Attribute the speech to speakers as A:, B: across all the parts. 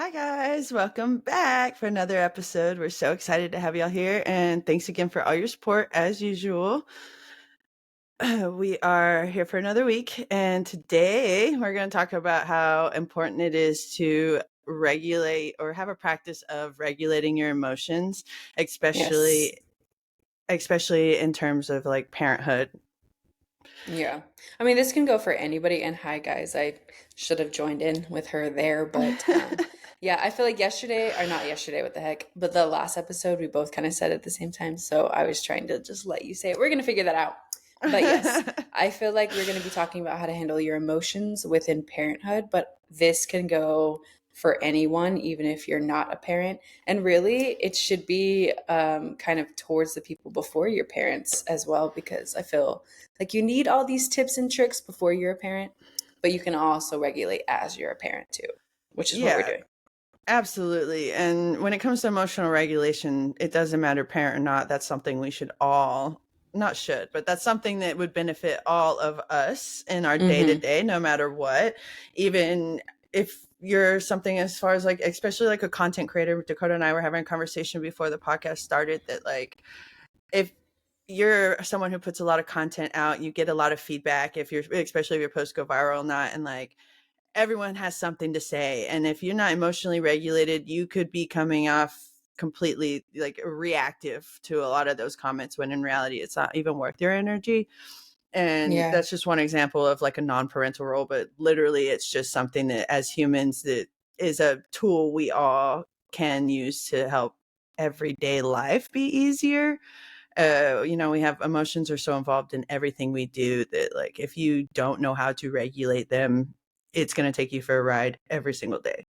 A: Hi, guys. Welcome back for another episode. We're so excited to have y'all here. And thanks again for all your support, as usual. We are here for another week. And today we're going to talk about how important it is to regulate or have a practice of regulating your emotions,
B: Yes.
A: especially in terms of like parenthood.
B: Yeah. I mean, this can go for anybody. And hi, guys. I should have joined in with her there. But yeah, I feel like yesterday, or not yesterday, what the heck, but the last episode, we both kind of said it at the same time. So I was trying to just let you say it. We're going to figure that out. But yes, I feel like we're going to be talking about how to handle your emotions within parenthood. But this can go for anyone, even if you're not a parent. And really, it should be kind of towards the people before your parents as well, because I feel like you need all these tips and tricks before you're a parent, but you can also regulate as you're a parent too, which is what we're
A: Yeah,
B: doing.
A: absolutely. And when it comes to emotional regulation, it doesn't matter parent or not. That's something we should all, not should, but that's something that would benefit all of us in our day to
B: Mm-hmm.
A: day, no matter what. Even if you're something as far as like, especially like a content creator, Dakota and I were having a conversation before the podcast started that like, if you're someone who puts a lot of content out, you get a lot of feedback if you're, especially if your posts go viral or not. And like, everyone has something to say, and if you're not emotionally regulated, you could be coming off completely like reactive to a lot of those comments, when in reality it's not even worth your energy. And
B: Yeah.
A: that's just one example of like a non-parental role, but literally it's just something that as humans, that is a tool we all can use to help everyday life be easier. We have emotions are so involved in everything we do that like if you don't know how to regulate them, it's going to take you for a ride every single day.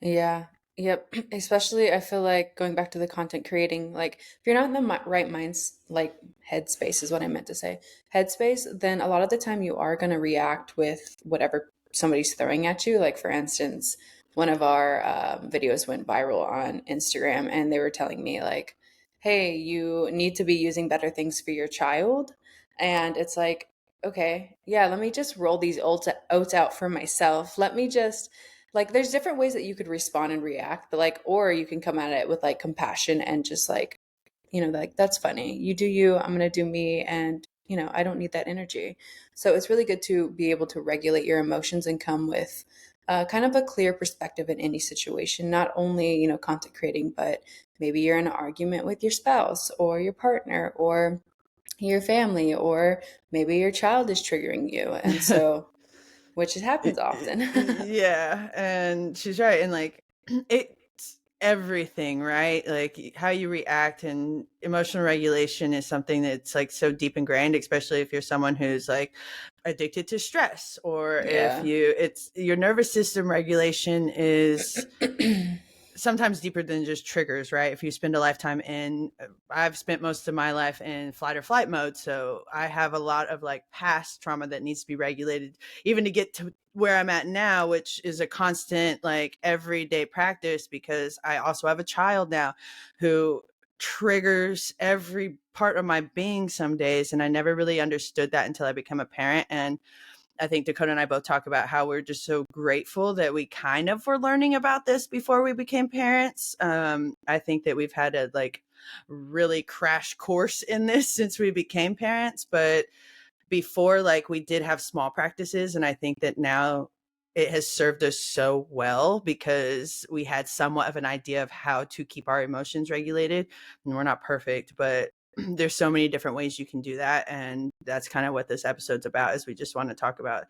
B: Yeah. Yep. Especially, I feel like going back to the content creating, like if you're not in the right minds, like headspace is what I meant to say, headspace, then a lot of the time you are going to react with whatever somebody's throwing at you. Like, for instance, one of our videos went viral on Instagram and they were telling me, like, hey, you need to be using better things for your child. And it's like, okay, yeah, let me just roll these oats out for myself. Let me just like, there's different ways that you could respond and react, but like, or you can come at it with like compassion and just like, like, that's funny, you do you, I'm gonna do me, and I don't need that energy. So it's really good to be able to regulate your emotions and come with kind of a clear perspective in any situation, not only content creating, but maybe you're in an argument with your spouse or your partner or your family, or maybe your child is triggering you, and so, which it happens often.
A: Yeah, and she's right. And like, it's everything, right? Like how you react, and emotional regulation is something that's like so deep ingrained, especially if you're someone who's like addicted to stress, or if
B: Yeah.
A: it's your nervous system regulation is sometimes deeper than just triggers, right? If you spend a lifetime in, I've spent most of my life in flight or flight mode. So I have a lot of like past trauma that needs to be regulated, even to get to where I'm at now, which is a constant, like everyday practice, because I also have a child now who triggers every part of my being some days. And I never really understood that until I became a parent. And I think Dakota and I both talk about how we're just so grateful that we kind of were learning about this before we became parents. I think that we've had a like really crash course in this since we became parents, but before, like, we did have small practices, and I think that now it has served us so well because we had somewhat of an idea of how to keep our emotions regulated. And we're not perfect, but there's so many different ways you can do that, and that's kind of what this episode's about. Is we just want to talk about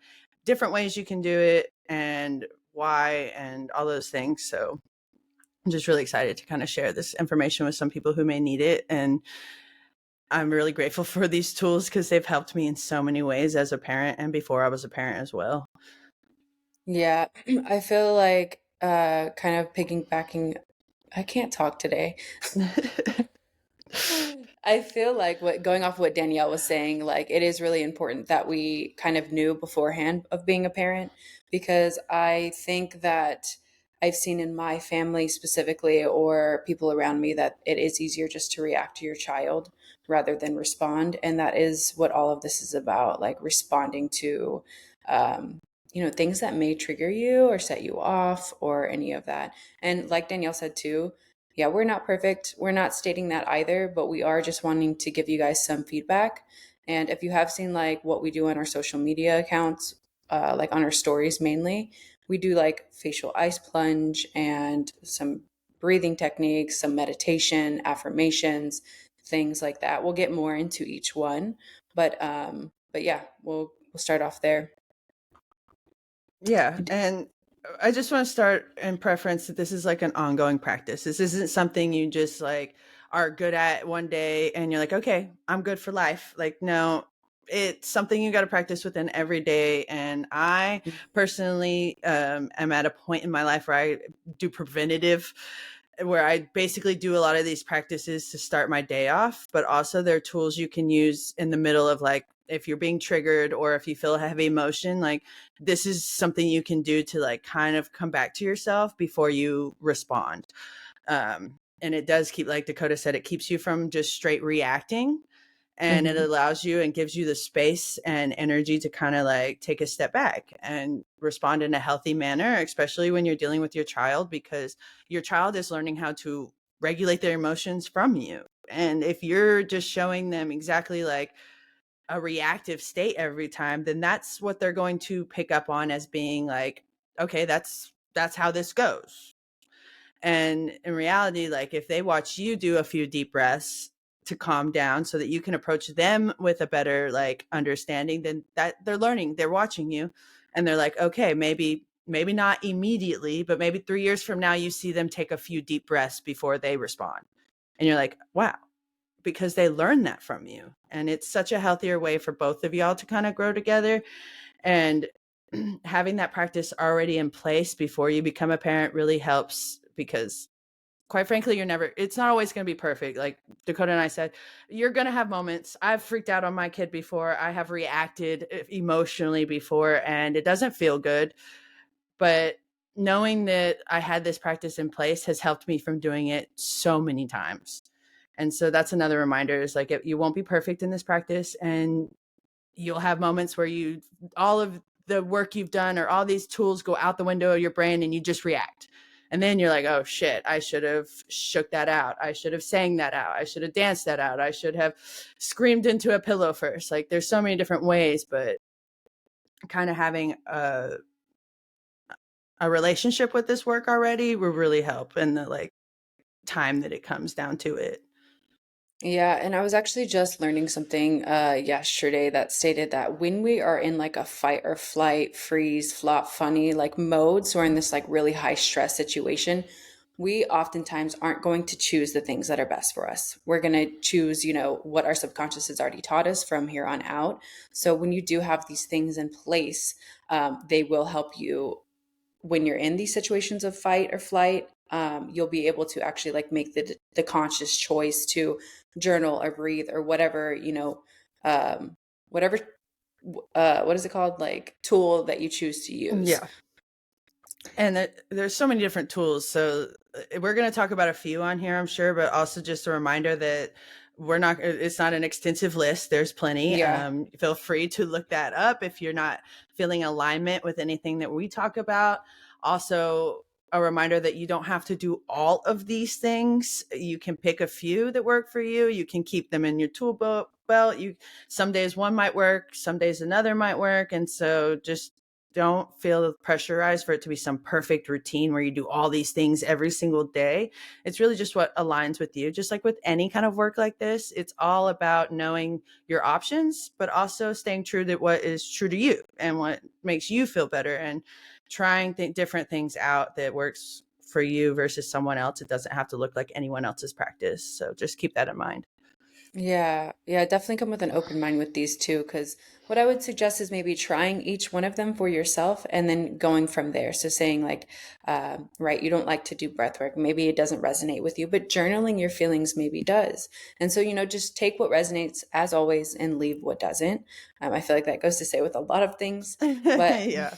A: different ways you can do it and why and all those things. So I'm just really excited to kind of share this information with some people who may need it. And I'm really grateful for these tools because they've helped me in so many ways as a parent and before I was a parent as well.
B: Yeah, I feel like kind of piggybacking. I can't talk today. I feel like what going off what Danielle was saying, like it is really important that we kind of knew beforehand of being a parent, because I think that I've seen in my family specifically or people around me that it is easier just to react to your child rather than respond. And that is what all of this is about, like responding to, um, things that may trigger you or set you off or any of that. And like Danielle said too, yeah, we're not perfect. We're not stating that either, but we are just wanting to give you guys some feedback. And if you have seen like what we do on our social media accounts, like on our stories mainly, we do like facial ice plunge and some breathing techniques, some meditation, affirmations, things like that. We'll get more into each one, but yeah, we'll start off there.
A: Yeah, and I just want to start in preference that this is like an ongoing practice. This isn't something you just like are good at one day and you're like, okay, I'm good for life. Like, no, it's something you got to practice within every day. And I personally am at a point in my life where I do preventative, where I basically do a lot of these practices to start my day off, but also they're tools you can use in the middle of like, if you're being triggered or if you feel a heavy emotion, like this is something you can do to like kind of come back to yourself before you respond. And it does keep, like Dakota said, it keeps you from just straight reacting, and it
B: Mm-hmm.
A: allows you and gives you the space and energy to kind of like take a step back and respond in a healthy manner, especially when you're dealing with your child, because your child is learning how to regulate their emotions from you. And if you're just showing them exactly like a reactive state every time, then that's what they're going to pick up on as being like, okay, that's how this goes. And in reality, like if they watch you do a few deep breaths to calm down so that you can approach them with a better like understanding, then that they're learning, they're watching you, and they're like, okay, maybe not immediately, but maybe 3 years from now you see them take a few deep breaths before they respond. And you're like, wow, because they learn that from you. And it's such a healthier way for both of y'all to kind of grow together. And having that practice already in place before you become a parent really helps, because quite frankly, it's not always going to be perfect. Like Dakota and I said, you're going to have moments. I've freaked out on my kid before. I have reacted emotionally before, and it doesn't feel good. But knowing that I had this practice in place has helped me from doing it so many times. And so that's another reminder, is like, you won't be perfect in this practice, and you'll have moments where all of the work you've done or all these tools go out the window of your brain and you just react. And then you're like, oh shit, I should have shook that out. I should have sang that out. I should have danced that out. I should have screamed into a pillow first. Like there's so many different ways, but kind of having a relationship with this work already will really help in the like time that it comes down to it.
B: Yeah, and I was actually just learning something yesterday that stated that when we are in like a fight or flight, freeze, flop, funny like mode, so we're in this like really high stress situation, we oftentimes aren't going to choose the things that are best for us. We're going to choose, what our subconscious has already taught us from here on out. So when you do have these things in place, they will help you when you're in these situations of fight or flight. You'll be able to actually like make the conscious choice to journal or breathe or whatever, whatever, what is it called, like tool that you choose to use.
A: Yeah. And there's so many different tools. So we're going to talk about a few on here, I'm sure, but also just a reminder that it's not an extensive list. There's plenty.
B: Yeah.
A: Feel free to look that up if you're not feeling alignment with anything that we talk about. Also, a reminder that you don't have to do all of these things. You can pick a few that work for you. You can keep them in your tool belt. Some days one might work, some days another might work. And so just don't feel pressurized for it to be some perfect routine where you do all these things every single day. It's really just what aligns with you. Just like with any kind of work like this, it's all about knowing your options, but also staying true to what is true to you and what makes you feel better, and trying different things out that works for you versus someone else. It doesn't have to look like anyone else's practice. So just keep that in mind.
B: Yeah, yeah, definitely come with an open mind with these two, because what I would suggest is maybe trying each one of them for yourself and then going from there. So saying like, right, you don't like to do breath work, maybe it doesn't resonate with you, but journaling your feelings maybe does. And so, just take what resonates as always and leave what doesn't. I feel like that goes to say with a lot of things, but
A: Yeah.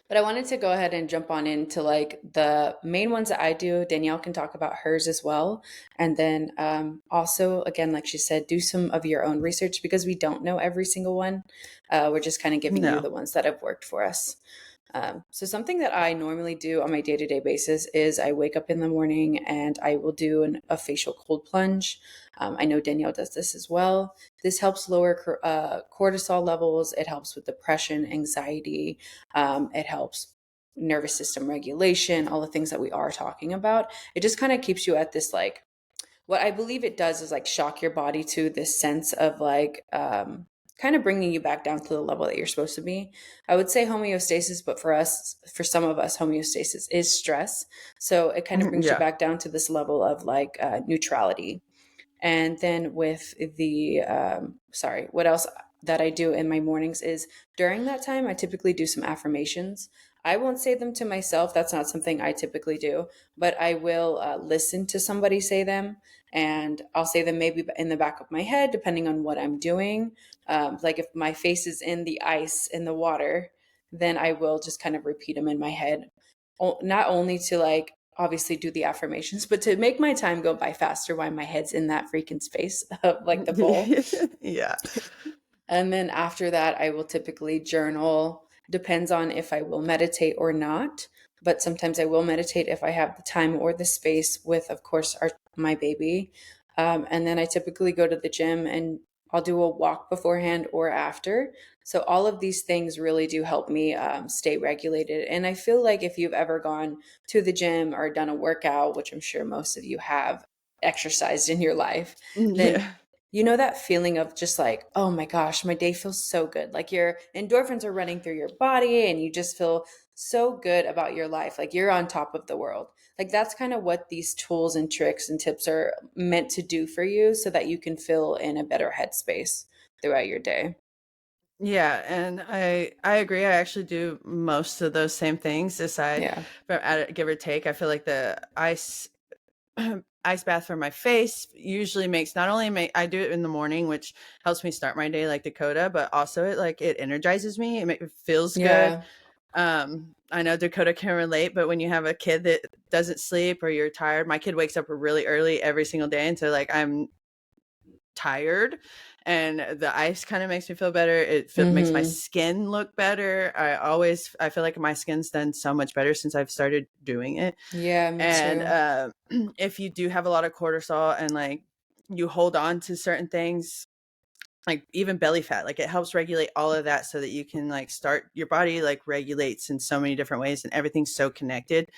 B: But I wanted to go ahead and jump on into like the main ones that I do. Danielle can talk about hers as well. And then also, again, like she said, do some of your own research because we don't know every single one. We're just kind of giving you
A: No.
B: the ones that have worked for us. So something that I normally do on my day-to-day basis is I wake up in the morning and I will do a facial cold plunge. I know Danielle does this as well. This helps lower cortisol levels. It helps with depression, anxiety. It helps nervous system regulation, all the things that we are talking about. It just kind of keeps you at this like what I believe it does is like shock your body to this sense of like kind of bringing you back down to the level that you're supposed to be. I would say homeostasis, but for us, for some of us, homeostasis is stress. So it kind of brings you
A: Yeah.
B: back down to this level of like neutrality. And then with the, sorry, what else that I do in my mornings is during that time, I typically do some affirmations. I won't say them to myself. That's not something I typically do, but I will listen to somebody say them and I'll say them maybe in the back of my head, depending on what I'm doing. Like if my face is in the ice, in the water, then I will just kind of repeat them in my head. Not only to like obviously do the affirmations, but to make my time go by faster while my head's in that freaking space of like the bowl.
A: Yeah.
B: And then after that, I will typically journal. Depends on if I will meditate or not. But sometimes I will meditate if I have the time or the space with, of course, my baby. And then I typically go to the gym and I'll do a walk beforehand or after. So all of these things really do help me stay regulated. And I feel like if you've ever gone to the gym or done a workout, which I'm sure most of you have exercised in your life, then
A: Yeah.
B: you know that feeling of just like, oh my gosh, my day feels so good. Like your endorphins are running through your body and you just feel so good about your life. Like you're on top of the world. Like that's kind of what these tools and tricks and tips are meant to do for you so that you can feel in a better headspace throughout your day.
A: Yeah, and I agree. I actually do most of those same things aside
B: Yeah.
A: from give or take. I feel like the ice bath for my face usually makes not only make I do it in the morning, which helps me start my day like Dakota, but also it energizes me. It feels good.
B: Yeah.
A: I know Dakota can relate, but when you have a kid that doesn't sleep or you're tired, my kid wakes up really early every single day, and so like I'm tired, and the ice kind of makes me feel better. Makes my
B: Mm-hmm.
A: skin look better. I feel like my skin's done so much better since I've started doing it.
B: Yeah, me
A: And
B: too.
A: if you do have a lot of cortisol and like you hold on to certain things, like even belly fat, like it helps regulate all of that so that you can like start your body like regulates in so many different ways, and everything's so connected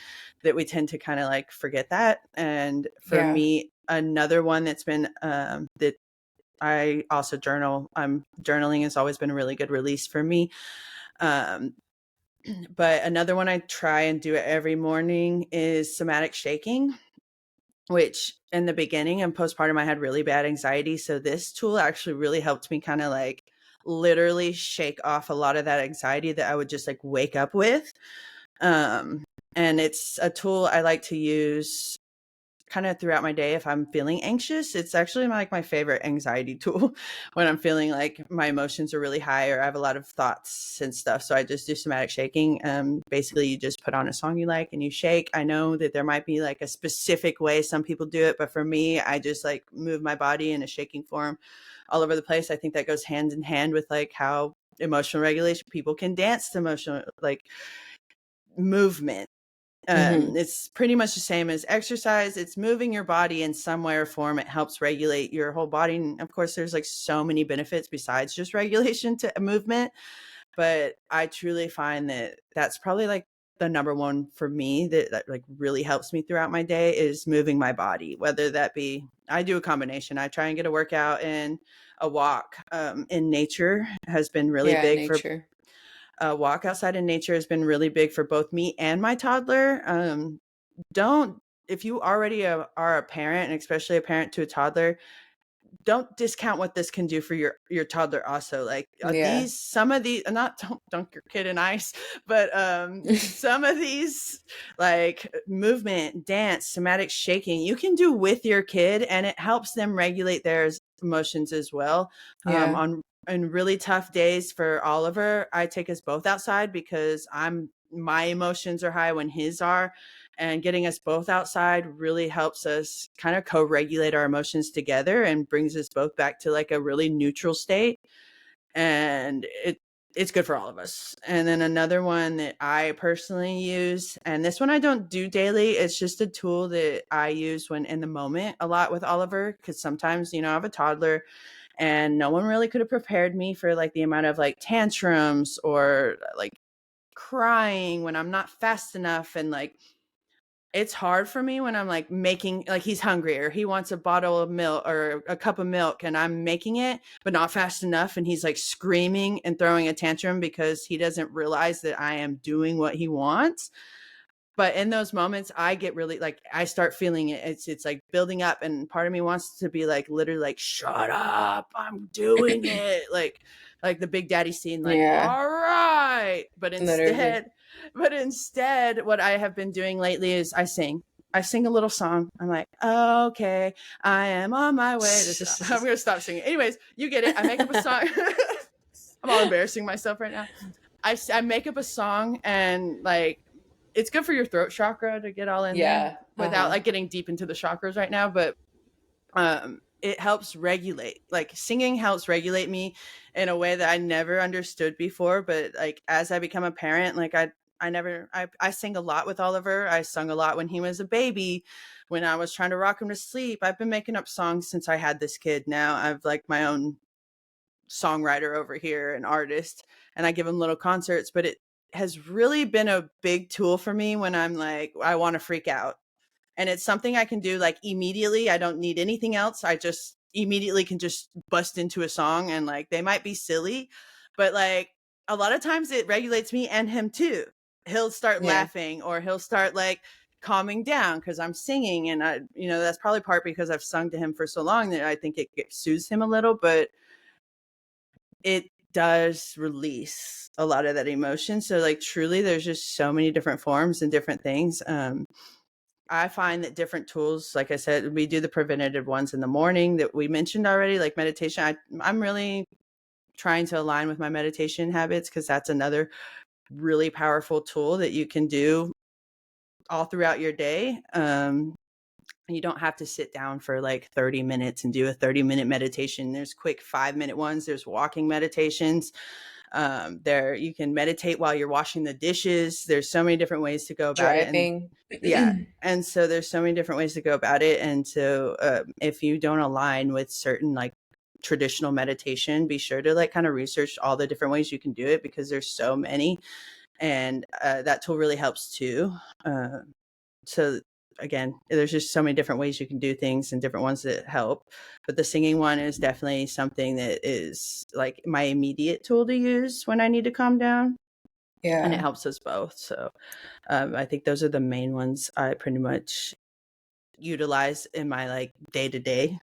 A: that we tend to kind of like forget that. And for
B: Yeah.
A: me, another one that's been that I also journal. Journaling has always been a really good release for me. Um, but another one I try and do it every morning is somatic shaking, which in the beginning and postpartum I had really bad anxiety. So this tool actually really helped me kind of like literally shake off a lot of that anxiety that I would just like wake up with. Um, and it's a tool I like to use kind of throughout my day if I'm feeling anxious. It's actually like my favorite anxiety tool when I'm feeling like my emotions are really high or I have a lot of thoughts and stuff. So I just do somatic shaking. Basically, you just put on a song you like and you shake. I know that there might be like a specific way some people do it, but for me, I just like move my body in a shaking form all over the place. I think that goes hand in hand with like how emotional regulation people can dance to emotional like movement.
B: Mm-hmm.
A: It's pretty much the same as exercise. It's moving your body in some way or form. It helps regulate your whole body. And of course, there's like so many benefits besides just regulation to movement. But I truly find that that's probably like the number one for me that like really helps me throughout my day is moving my body, whether that be I do a combination. I try and get a workout and a walk in nature has been really
B: Yeah,
A: big for
B: nature.
A: a walk outside in nature has been really big for both me and my toddler. Don't If you already are a parent, and especially a parent to a toddler, don't discount what this can do for your toddler also. Like
B: Yeah.
A: these some of these not don't dunk your kid in ice, but some of these like movement, dance, somatic shaking you can do with your kid, and it helps them regulate their emotions as well.
B: Yeah.
A: On really tough days for Oliver, I take us both outside because I'm my emotions are high when his are. And getting us both outside really helps us kind of co-regulate our emotions together and brings us both back to like a really neutral state. And it's good for all of us. And then another one that I personally use, and this one I don't do daily, it's just a tool that I use when in the moment a lot with Oliver, because sometimes, I have a toddler and no one really could have prepared me for like the amount of like tantrums or like crying when I'm not fast enough. And like it's hard for me when I'm like making, like he's hungry or he wants a bottle of milk or a cup of milk and I'm making it, but not fast enough. And he's like screaming and throwing a tantrum because he doesn't realize that I am doing what he wants. But in those moments, I get really like I start feeling it. It's like building up, and part of me wants to be like literally like, shut up, I'm doing it. Like the Big Daddy scene, like,
B: Yeah,
A: all right.
B: literally.
A: But instead, what I have been doing lately is I sing. I sing a little song. I'm like, okay, I am on my way to stop. I'm gonna stop singing. Anyways, you get it. I make up a song. I'm all embarrassing myself right now. I make up a song and like it's good for your throat chakra to get all in there
B: Yeah.
A: without
B: Uh-huh.
A: like getting deep into the chakras right now, but it helps regulate. Like singing helps regulate me in a way that I never understood before, but like as I become a parent, like I sing a lot with Oliver. I sung a lot when he was a baby, when I was trying to rock him to sleep. I've been making up songs since I had this kid. Now I've like my own songwriter over here, an artist, and I give him little concerts, but it has really been a big tool for me when I'm like, I want to freak out. And it's something I can do like immediately. I don't need anything else. I just immediately can just bust into a song and like they might be silly, but like a lot of times it regulates me and him too. He'll start
B: Yeah.
A: laughing or he'll start like calming down because I'm singing. And that's probably part because I've sung to him for so long that I think it soothes him a little, but it does release a lot of that emotion. So like truly there's just so many different forms and different things. I find that different tools, like I said, we do the preventative ones in the morning that we mentioned already, like meditation. I'm really trying to align with my meditation habits because that's another really powerful tool that you can do all throughout your day. You don't have to sit down for like 30 minutes and do a 30-minute meditation. There's quick 5-minute ones. There's walking meditations. There you can meditate while you're washing the dishes. There's so many different ways to go about it. And
B: Driving.
A: yeah, and so there's so many different ways to go about it. And so if you don't align with certain like traditional meditation, be sure to like kind of research all the different ways you can do it because there's so many. And that tool really helps too. So again, there's just so many different ways you can do things and different ones that help. But the singing one is definitely something that is like my immediate tool to use when I need to calm down. And it
B: Yeah.
A: helps us both. So I think those are the main ones I pretty much utilize in my like day to day.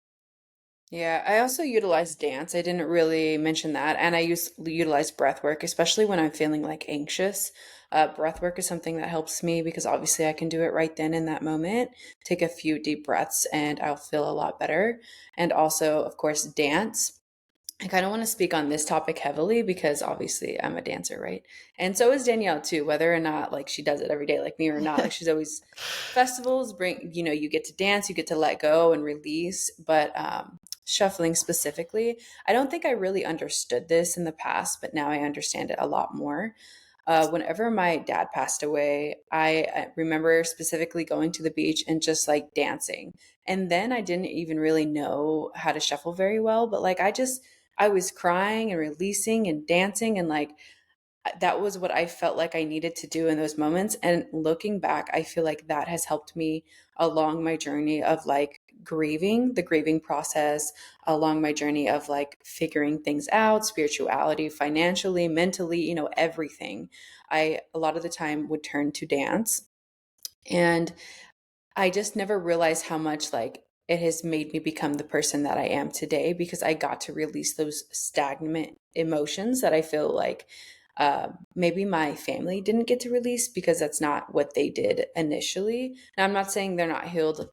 B: Yeah, I also utilize dance. I didn't really mention that. And I utilize breath work, especially when I'm feeling like anxious. Breath work is something that helps me because obviously I can do it right then in that moment. Take a few deep breaths and I'll feel a lot better. And also, of course, dance. I kind of want to speak on this topic heavily because obviously I'm a dancer, right? And so is Danielle too, whether or not like she does it every day like me or not. Like she's always festivals bring, you get to dance, you get to let go and release, but shuffling specifically, I don't think I really understood this in the past, but now I understand it a lot more. Whenever my dad passed away, I remember specifically going to the beach and just like dancing. And then I didn't even really know how to shuffle very well, but like I was crying and releasing and dancing and like that was what I felt like I needed to do in those moments. And looking back, I feel like that has helped me along my journey of like grieving, the grieving process, along my journey of like figuring things out, spirituality, financially, mentally, everything. I, a lot of the time, would turn to dance. And I just never realized how much like it has made me become the person that I am today because I got to release those stagnant emotions that I feel like maybe my family didn't get to release because that's not what they did initially. And I'm not saying they're not healed,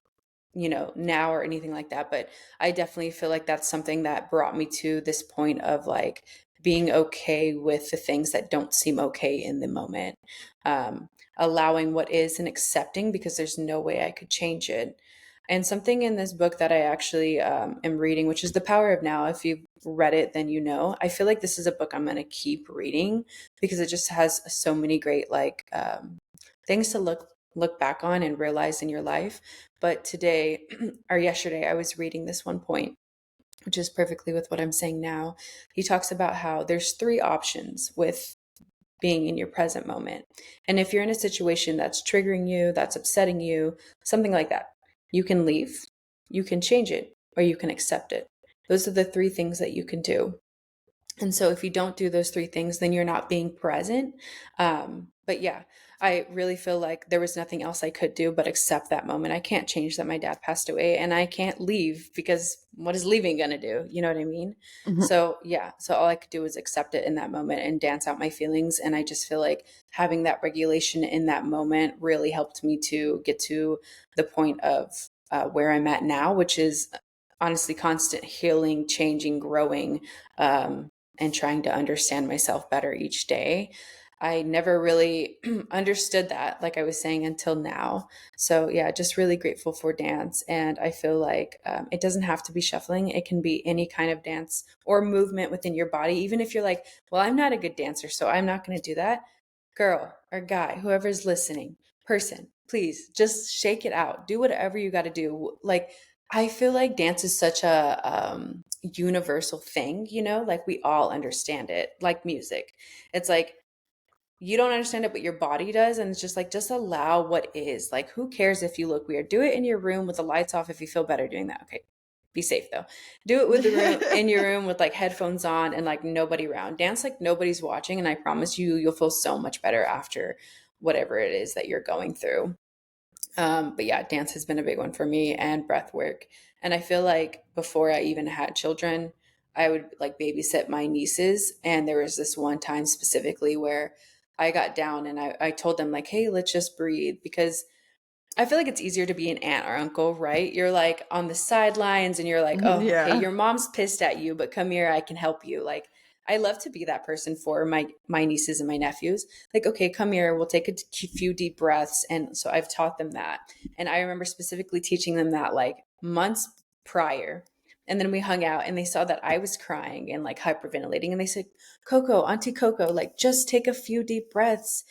B: now or anything like that, but I definitely feel like that's something that brought me to this point of like being okay with the things that don't seem okay in the moment, um, allowing what is and accepting because there's no way I could change it. And something in this book that I actually am reading, which is The Power of Now. If you've read it, then you know. I feel like this is a book I'm going to keep reading because it just has so many great like things to look back on and realize in your life. But today or yesterday, I was reading this one point, which is perfectly with what I'm saying now. He talks about how there's three options with being in your present moment. And if you're in a situation that's triggering you, that's upsetting you, something like that, you can leave, you can change it, or you can accept it. Those are the three things that you can do. And so if you don't do those three things, then you're not being present. But yeah, I really feel like there was nothing else I could do but accept that moment. I can't change that my dad passed away, and I can't leave because what is leaving going to do? You know what I mean?
A: Mhm.
B: So yeah, so all I could do was accept it in that moment and dance out my feelings. And I just feel like having that regulation in that moment really helped me to get to the point of where I'm at now, which is honestly constant healing, changing, growing. And trying to understand myself better each day. I never really understood that, like I was saying, until now. So, yeah, just really grateful for dance. And I feel like it doesn't have to be shuffling, it can be any kind of dance or movement within your body. Even if you're like, well, I'm not a good dancer, so I'm not going to do that. Girl or guy, whoever's listening, person, please just shake it out. Do whatever you got to do. Like, I feel like dance is such a universal thing, you know, like we all understand it, like music. It's like you don't understand it, but your body does. And it's just like, just allow what is. Like, who cares if you look weird? Do it in your room with the lights off if you feel better doing that. Okay. Be safe though. Do it with the room in your room with like headphones on and like nobody around. Dance like nobody's watching. And I promise you, you'll feel so much better after whatever it is that you're going through. But yeah, dance has been a big one for me and breath work. And I feel like before I even had children, I would like babysit my nieces. And there was this one time specifically where I got down and I told them, like, hey, let's just breathe. Because I feel like it's easier to be an aunt or uncle, right? You're like on the sidelines and you're like, oh, okay,
A: Yeah.
B: your mom's pissed at you, but come here, I can help you. Like, I love to be that person for my nieces and my nephews. Like, okay, come here, we'll take a few deep breaths. And so I've taught them that. And I remember specifically teaching them that like months prior. And then we hung out and they saw that I was crying and like hyperventilating. And they said, Coco, Auntie Coco, like just take a few deep breaths,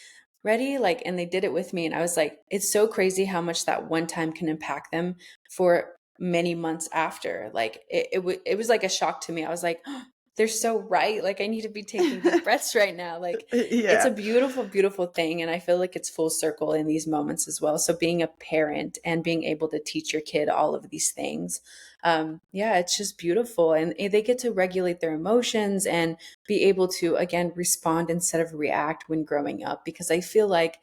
B: ready? Like, and they did it with me. And I was like, it's so crazy how much that one time can impact them for many months after. Like, it was like a shock to me. I was like, oh, they're so right. Like, I need to be taking deep breaths right now. Like, it's a
A: Yeah.
B: beautiful, beautiful thing. And I feel like it's full circle in these moments as well. So, being a parent and being able to teach your kid all of these things, yeah, it's just beautiful. And they get to regulate their emotions and be able to again respond instead of react when growing up, because I feel like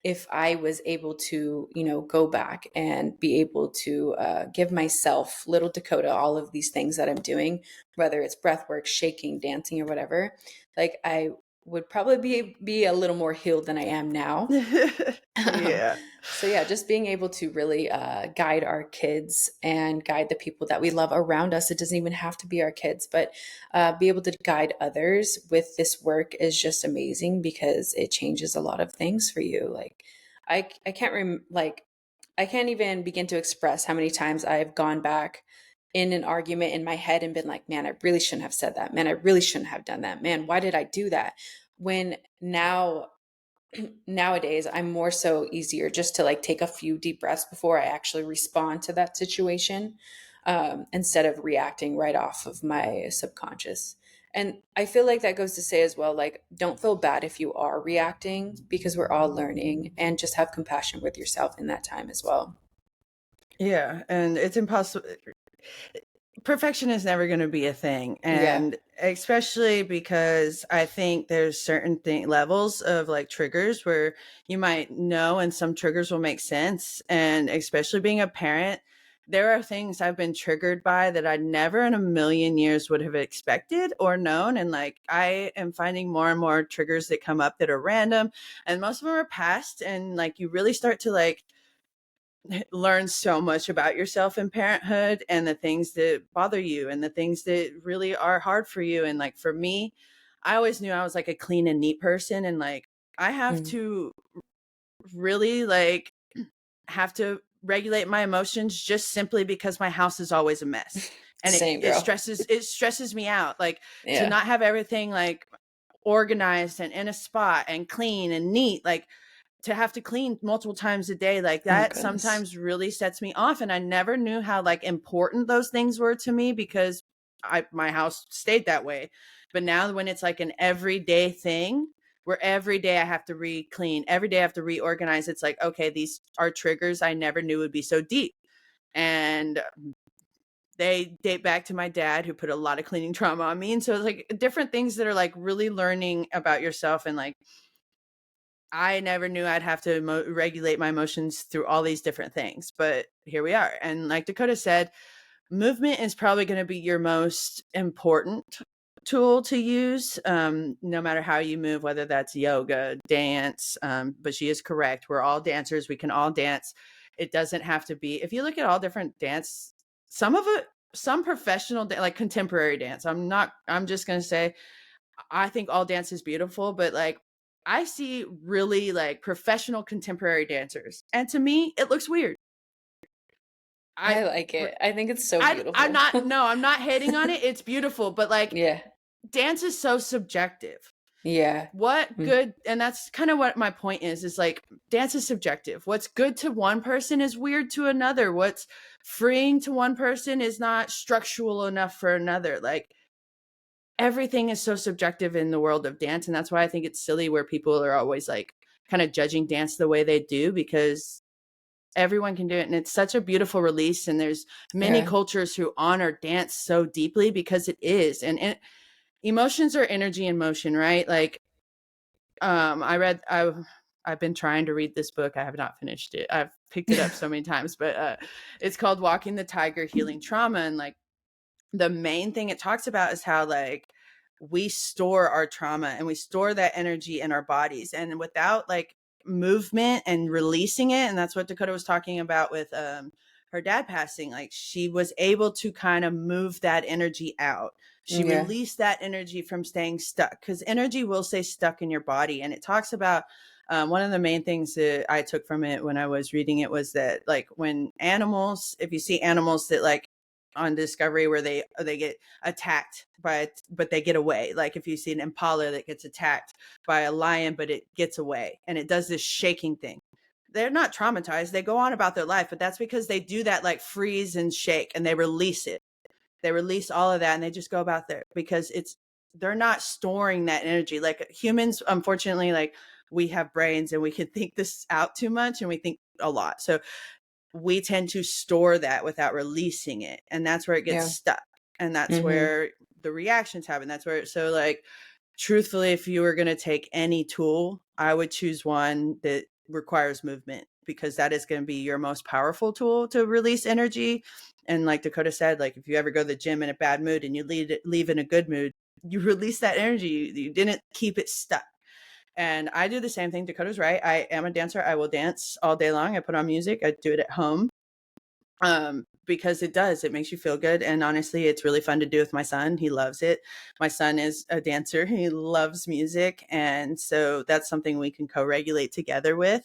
B: if I was able to, you know, go back and be able to give myself, little Dakota, all of these things that I'm doing, whether it's breath work, shaking, dancing, or whatever, like I would probably be a little more healed than I am now. Um,
A: Yeah.
B: so yeah, just being able to really guide our kids and guide the people that we love around us. It doesn't even have to be our kids, but be able to guide others with this work is just amazing because it changes a lot of things for you. Like I can't like I can't even begin to express how many times I've gone back in an argument in my head and been like, man, I really shouldn't have said that. Man, I really shouldn't have done that. Man, why did I do that? When now nowadays I'm more so easier just to like take a few deep breaths before I actually respond to that situation, instead of reacting right off of my subconscious. And I feel like that goes to say as well, like, don't feel bad if you are reacting because we're all learning, and just have compassion with yourself in that time as well.
A: Yeah. And it's impossible. Perfection is never going to be a thing,
B: Yeah.
A: and especially because I think there's certain levels of like triggers where you might know and some triggers will make sense, and especially being a parent, there are things I've been triggered by that I never in a million years would have expected or known. And like I am finding more and more triggers that come up that are random, and most of them are past, and like you really start to like learn so much about yourself in parenthood and the things that bother you and the things that really are hard for you. And like for me, I always knew I was like a clean and neat person, and like I have
B: Mm.
A: to really like have to regulate my emotions just simply because my house is always a mess. And
B: Same, girl.
A: it stresses me out, like to
B: Yeah.
A: not have everything like organized and in a spot and clean and neat, like to have to clean multiple times a day, like
B: Oh
A: that
B: goodness.
A: sometimes really sets me off. And I never knew how like important those things were to me because my house stayed that way. But now when it's like an everyday thing where every day I have to re-clean, every day I have to reorganize, it's like, okay, these are triggers I never knew would be so deep. And they date back to my dad, who put a lot of cleaning trauma on me. And so it's like different things that are like really learning about yourself. And like I never knew I'd have to regulate my emotions through all these different things, but here we are. And like Dakota said, movement is probably going to be your most important tool to use, no matter how you move, whether that's yoga, dance. But she is correct. We're all dancers. We can all dance. It doesn't have to be, if you look at all different dance, some of it, some professional, like contemporary dance. I'm just going to say, I think all dance is beautiful, but like I see really like professional contemporary dancers, and to me, it looks weird. I
B: I like it. I think it's so
A: I'm
B: beautiful.
A: not, no, I'm not hating on it. It's beautiful, but like
B: Yeah.
A: dance is so subjective.
B: Yeah.
A: What
B: Mm.
A: good, and that's kind of what my point is like dance is subjective. What's good to one person is weird to another. What's freeing to one person is not structural enough for another. Like everything is so subjective in the world of dance, and that's why I think it's silly where people are always like kind of judging dance the way they do, because everyone can do it, and it's such a beautiful release. And there's many
B: Yeah.
A: cultures who honor dance so deeply because it is, and emotions are energy in motion, right? Like I've been trying to read this book. I have not finished it. I've picked it up so many times, but it's called Walking the Tiger, Healing Trauma. And like the main thing it talks about is how like we store our trauma and we store that energy in our bodies, and without like movement and releasing it. And that's what Dakota was talking about with her dad passing. Like she was able to kind of move that energy out. She
B: Yeah.
A: released that energy from staying stuck, because energy will stay stuck in your body. And it talks about one of the main things that I took from it when I was reading it was that like when animals, if you see animals that like on Discovery where they get attacked by, but they get away. Like if you see an impala that gets attacked by a lion, but it gets away and it does this shaking thing. They're not traumatized. They go on about their life, but that's because they do that like freeze and shake and they release it. They release all of that and they just go about there because they're not storing that energy. Like humans, unfortunately, like we have brains and we can think this out too much and we think a lot. So we tend to store that without releasing it, and that's where it gets
B: Yeah.
A: stuck, and that's
B: Mm-hmm.
A: where the reactions happen. That's where, so like truthfully, if you were going to take any tool, I would choose one that requires movement, because that is going to be your most powerful tool to release energy. And like Dakota said, like if you ever go to the gym in a bad mood and you leave in a good mood, you release that energy. You didn't keep it stuck. And I do the same thing. Dakota's right. I am a dancer. I will dance all day long. I put on music. I do it at home, because it makes you feel good. And honestly, it's really fun to do with my son. He loves it. My son is a dancer. He loves music. And so that's something we can co-regulate together with.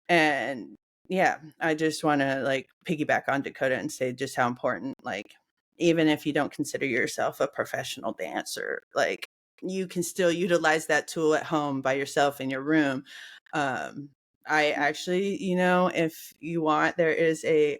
A: And yeah, I just want to like piggyback on Dakota and say just how important, like, even if you don't consider yourself a professional dancer, like you can still utilize that tool at home by yourself in your room. Um, I actually, if you want, there is a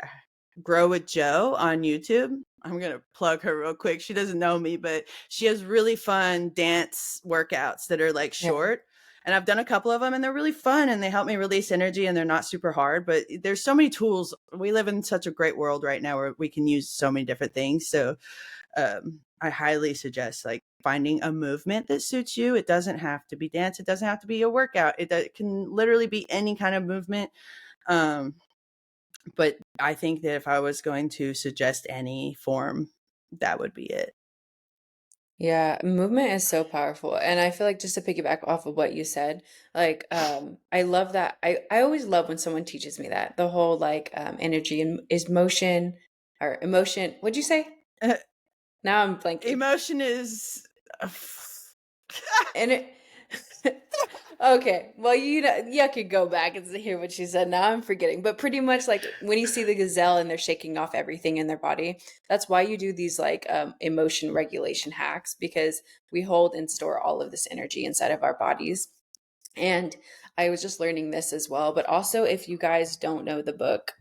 A: Grow with Joe on YouTube. I'm going to plug her real quick. She doesn't know me, but she has really fun dance workouts that are like
B: Yeah.
A: short. And I've done a couple of them and they're really fun and they help me release energy and they're not super hard. But there's so many tools. We live in such a great world right now where we can use so many different things. So I highly suggest like finding a movement that suits you. It doesn't have to be dance. It doesn't have to be a workout. It can literally be any kind of movement. Um, but I think that if I was going to suggest any form, that would be it.
B: Yeah, movement is so powerful. And I feel like just to piggyback off of what you said, like I love that. I always love when someone teaches me that. The whole like energy and is motion or emotion. What'd you say? Now I'm blanking.
A: Emotion is
B: And it okay, well, you could go back and hear what she said. Now I'm forgetting, but pretty much like when you see the gazelle and they're shaking off everything in their body, that's why you do these like emotion regulation hacks, because we hold and store all of this energy inside of our bodies. And I was just learning this as well. But also, if you guys don't know the book,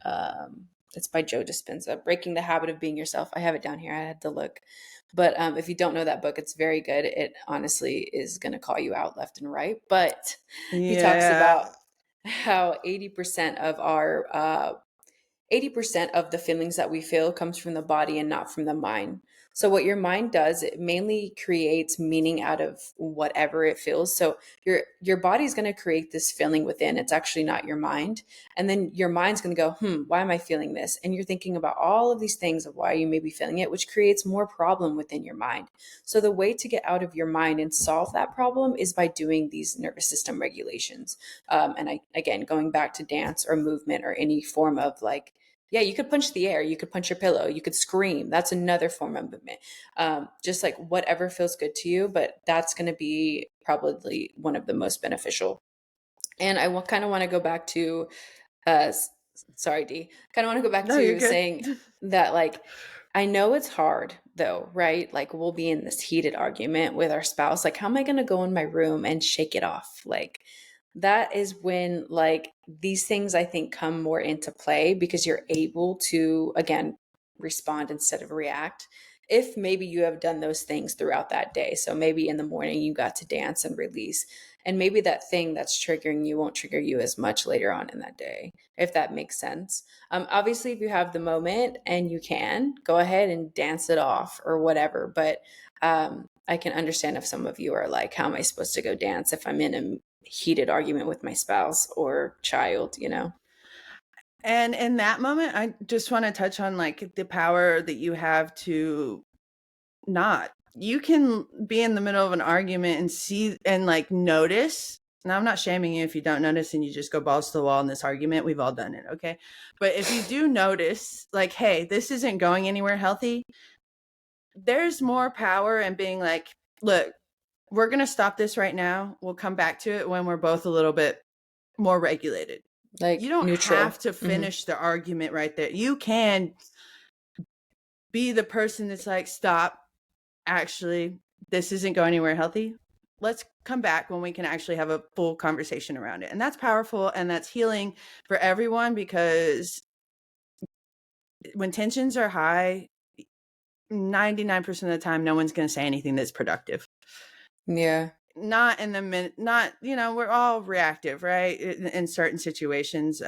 B: it's by Joe Dispenza, Breaking the Habit of Being Yourself. I have it down here. I had to look. But if you don't know that book, it's very good. It honestly is going to call you out left and right. But he talks
A: Yeah.
B: about how 80% of the feelings that we feel comes from the body and not from the mind. So what your mind does, it mainly creates meaning out of whatever it feels. So your body's going to create this feeling within. It's actually not your mind. And then your mind's going to go, why am I feeling this? And you're thinking about all of these things of why you may be feeling it, which creates more problem within your mind. So the way to get out of your mind and solve that problem is by doing these nervous system regulations. Again, going back to dance or movement or any form of like, yeah, you could punch the air, you could punch your pillow, you could scream. That's another form of movement. Just like whatever feels good to you, but that's going to be probably one of the most beneficial. And I kind of want to go back to, uh, sorry, D, kind of want to go back
A: No, you're
B: to
A: good.
B: saying that, like, I know it's hard though, right? Like, we'll be in this heated argument with our spouse. Like, how am I going to go in my room and shake it off? Like, that is when like these things I think come more into play, because you're able to again respond instead of react. If maybe you have done those things throughout that day, so maybe in the morning you got to dance and release, and maybe that thing that's triggering you won't trigger you as much later on in that day, if that makes sense. Obviously, if you have the moment and you can go ahead and dance it off or whatever, but I can understand if some of you are like, how am I supposed to go dance if I'm in a heated argument with my spouse or child, you know?
A: And in that moment, I just want to touch on like the power that you have to not. You can be in the middle of an argument and see and like notice. Now, I'm not shaming you if you don't notice and you just go balls to the wall in this argument. We've all done it, okay? But if you do notice, like, hey, this isn't going anywhere healthy, there's more power in being like, look, we're going to stop this right now. We'll come back to it when we're both a little bit more regulated. You
B: Like
A: don't have
B: neutral.
A: to finish the argument right there. You can be the person that's like, stop, actually, this isn't going anywhere healthy. Let's come back when we can actually have a full conversation around it. And that's powerful and that's healing for everyone, because when tensions are high, 99% of the time, no one's going to say anything that's productive.
B: Yeah.
A: Not in the minute, not, we're all reactive, right? In certain situations,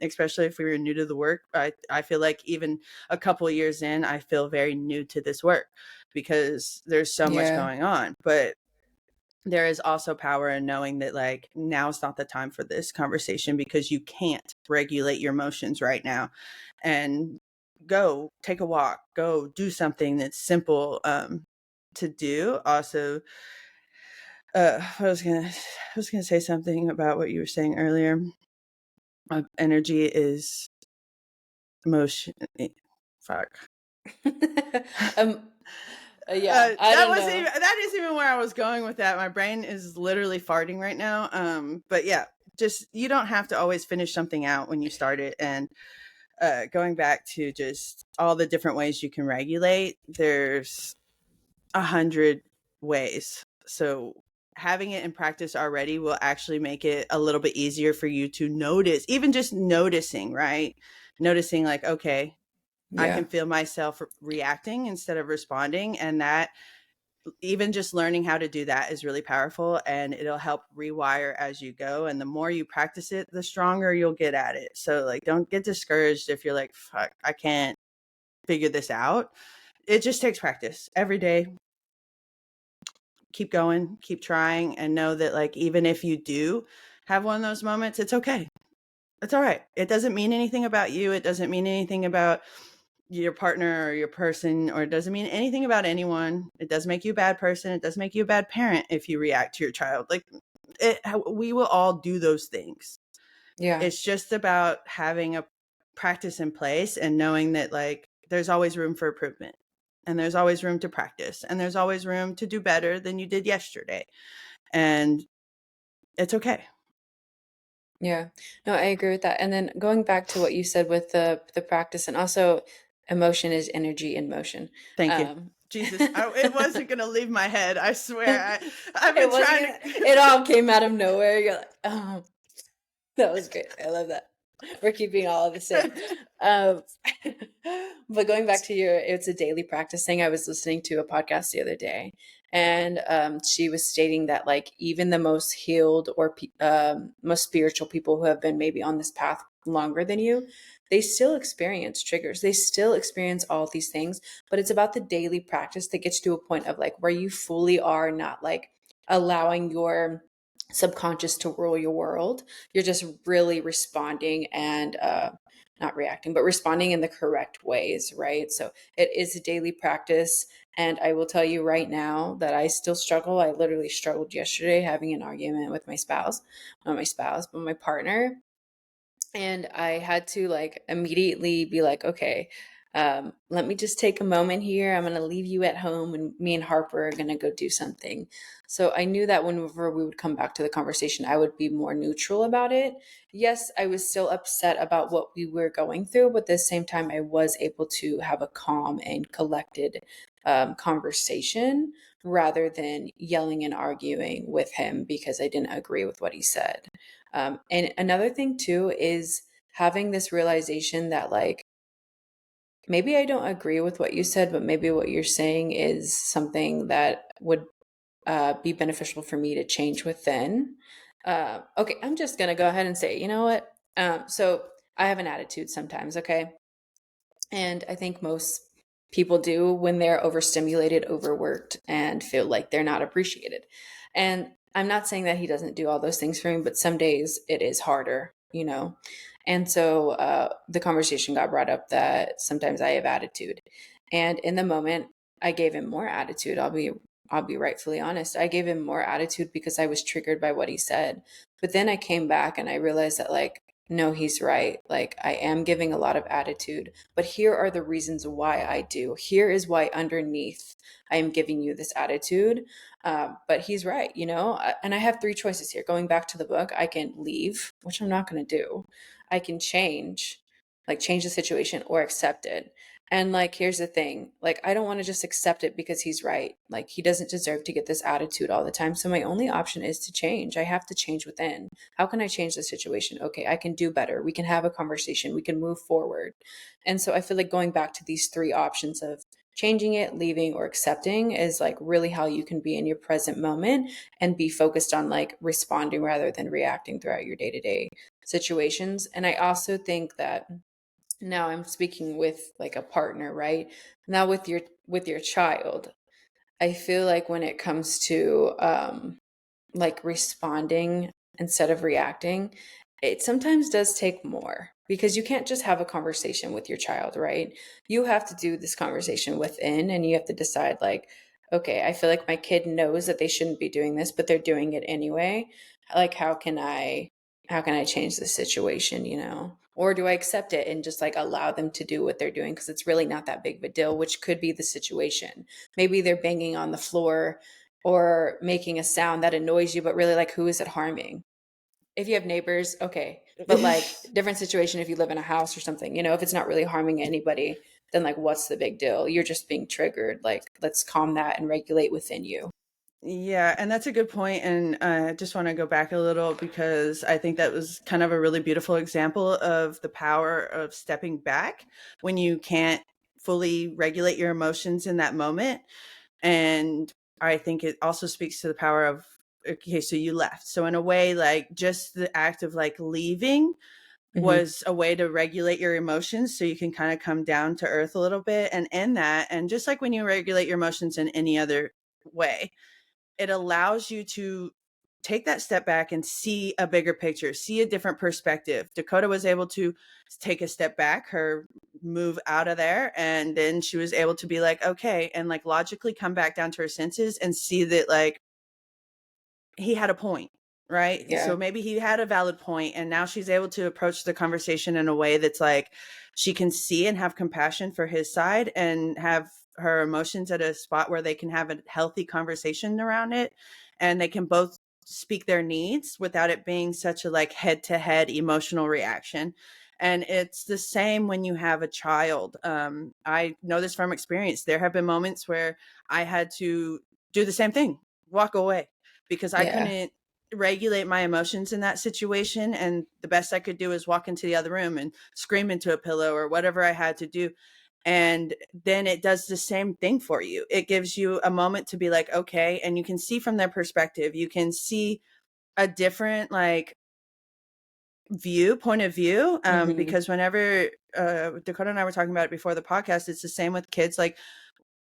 A: especially if we were new to the work. I feel like even a couple of years in, I feel very new to this work because there's so much
B: Yeah.
A: going on. But there is also power in knowing that like now's not the time for this conversation because you can't regulate your emotions right now. And go take a walk, go do something that's simple to do. Also, I was gonna say something about what you were saying earlier. Energy is emotion. Fuck.
B: um, yeah, I
A: That
B: don't
A: wasn't
B: know.
A: even. That is even where I was going with that. My brain is literally farting right now. But yeah, just you don't have to always finish something out when you start it. And going back to just all the different ways you can regulate, there's 100 ways. So having it in practice already will actually make it a little bit easier for you to notice, even just noticing, right? Noticing like, okay, I
B: Yeah.
A: can feel myself reacting instead of responding. And that even just learning how to do that is really powerful, and it'll help rewire as you go. And the more you practice it, the stronger you'll get at it. So like, don't get discouraged if you're like, fuck, I can't figure this out. It just takes practice every day. Keep going, keep trying, and know that like even if you do have one of those moments, it's okay. It's all right. It doesn't mean anything about you. It doesn't mean anything about your partner or your person, or it doesn't mean anything about anyone. It doesn't make you a bad person. It doesn't make you a bad parent if you react to your child. Like we will all do those things.
B: Yeah.
A: It's just about having a practice in place and knowing that like there's always room for improvement. and there's always room to practice, and there's always room to do better than you did yesterday. And it's okay.
B: Yeah. No, I agree with that. And then going back to what you said with the practice, and also emotion is energy in motion.
A: Thank you.
B: Um
A: Jesus, it wasn't going to leave my head. I swear. I've
B: it
A: been
B: wasn't
A: trying
B: gonna,
A: to.
B: it all came out of nowhere. You're like, oh, that was great. I love that. We're keeping all of this in. Um, but going back to your, it's a daily practice thing. I was listening to a podcast the other day, and she was stating that like even the most healed or most spiritual people who have been maybe on this path longer than you, they still experience triggers. They still experience all these things, but it's about the daily practice that gets to a point of like where you fully are not like allowing your subconscious to rule your world. You're just really responding and not reacting, but responding in the correct ways, right? So it is a daily practice. And I will tell you right now that I still struggle. I literally struggled yesterday having an argument with my spouse, not my spouse, but my partner. And I had to like immediately be like, okay, let me just take a moment here. I'm going to leave you at home, and me and Harper are going to go do something. So I knew that whenever we would come back to the conversation, I would be more neutral about it. Yes, I was still upset about what we were going through, but at the same time, I was able to have a calm and collected conversation rather than yelling and arguing with him because I didn't agree with what he said. And another thing too is having this realization that like maybe I don't agree with what you said, but maybe what you're saying is something that would be beneficial for me to change within. Okay, I'm just gonna go ahead and say, you know what? So I have an attitude sometimes, okay? And I think most people do when they're overstimulated, overworked, and feel like they're not appreciated. And I'm not saying that he doesn't do all those things for me, but some days it is harder, you know? And so the conversation got brought up that sometimes I have attitude. And in the moment, I gave him more attitude. I'll be rightfully honest. I gave him more attitude because I was triggered by what he said. But then I came back and I realized that like no, he's right. Like, I am giving a lot of attitude, but here are the reasons why I do. Here is why underneath I am giving you this attitude. But he's right, you know? And I have three choices here. Going back to the book, I can leave, which I'm not going to do. I can change, like, change the situation or accept it. And like, here's the thing, like, I don't want to just accept it because he's right. Like, he doesn't deserve to get this attitude all the time. So my only option is to change. I have to change within. How can I change the situation? Okay, I can do better. We can have a conversation. We can move forward. And so I feel like going back to these three options of changing it, leaving, or accepting is like really how you can be in your present moment and be focused on like responding rather than reacting throughout your day to day situations. And I also think that now I'm speaking with like a partner, right? Now with your child, I feel like when it comes to like responding instead of reacting, it sometimes does take more because you can't just have a conversation with your child, right? You have to do this conversation within and you have to decide, like, okay, I feel like my kid knows that they shouldn't be doing this, but they're doing it anyway. Like, how can I change the situation, you know? Or do I accept it and just like allow them to do what they're doing because it's really not that big of a deal, which could be the situation. Maybe they're banging on the floor or making a sound that annoys you, but really like who is it harming? If you have neighbors, okay. But like different situation if you live in a house or something, you know, if it's not really harming anybody, then like what's the big deal? You're just being triggered. Like let's calm that and regulate within you.
A: Yeah, and that's a good point. And I just want to go back a little because I think that was kind of a really beautiful example of the power of stepping back when you can't fully regulate your emotions in that moment. And I think it also speaks to the power of, okay, so you left. So in a way, like just the act of like leaving
B: Hmm.
A: was a way to regulate your emotions so you can kind of come down to earth a little bit and end that. And just like when you regulate your emotions in any other way, it allows you to take that step back and see a bigger picture, see a different perspective. Dakota was able to take a step back, her move out of there, and then she was able to be like, okay, and like logically come back down to her senses and see that like he had a point, right? So
B: Yeah.
A: maybe he had a valid point, and now she's able to approach the conversation in a way that's like she can see and have compassion for his side and have her emotions at a spot where they can have a healthy conversation around it, and they can both speak their needs without it being such a like head to head emotional reaction. And it's the same when you have a child. I know this from experience. There have been moments where I had to do the same thing, walk away, because I
B: Yeah.
A: couldn't regulate my emotions in that situation. And the best I could do is walk into the other room and scream into a pillow or whatever I had to do. And then it does the same thing for you. It gives you a moment to be like, okay. And you can see from their perspective, you can see a different like point of view.
B: Hmm.
A: Because whenever Dakota and I were talking about it before the podcast, it's the same with kids. Like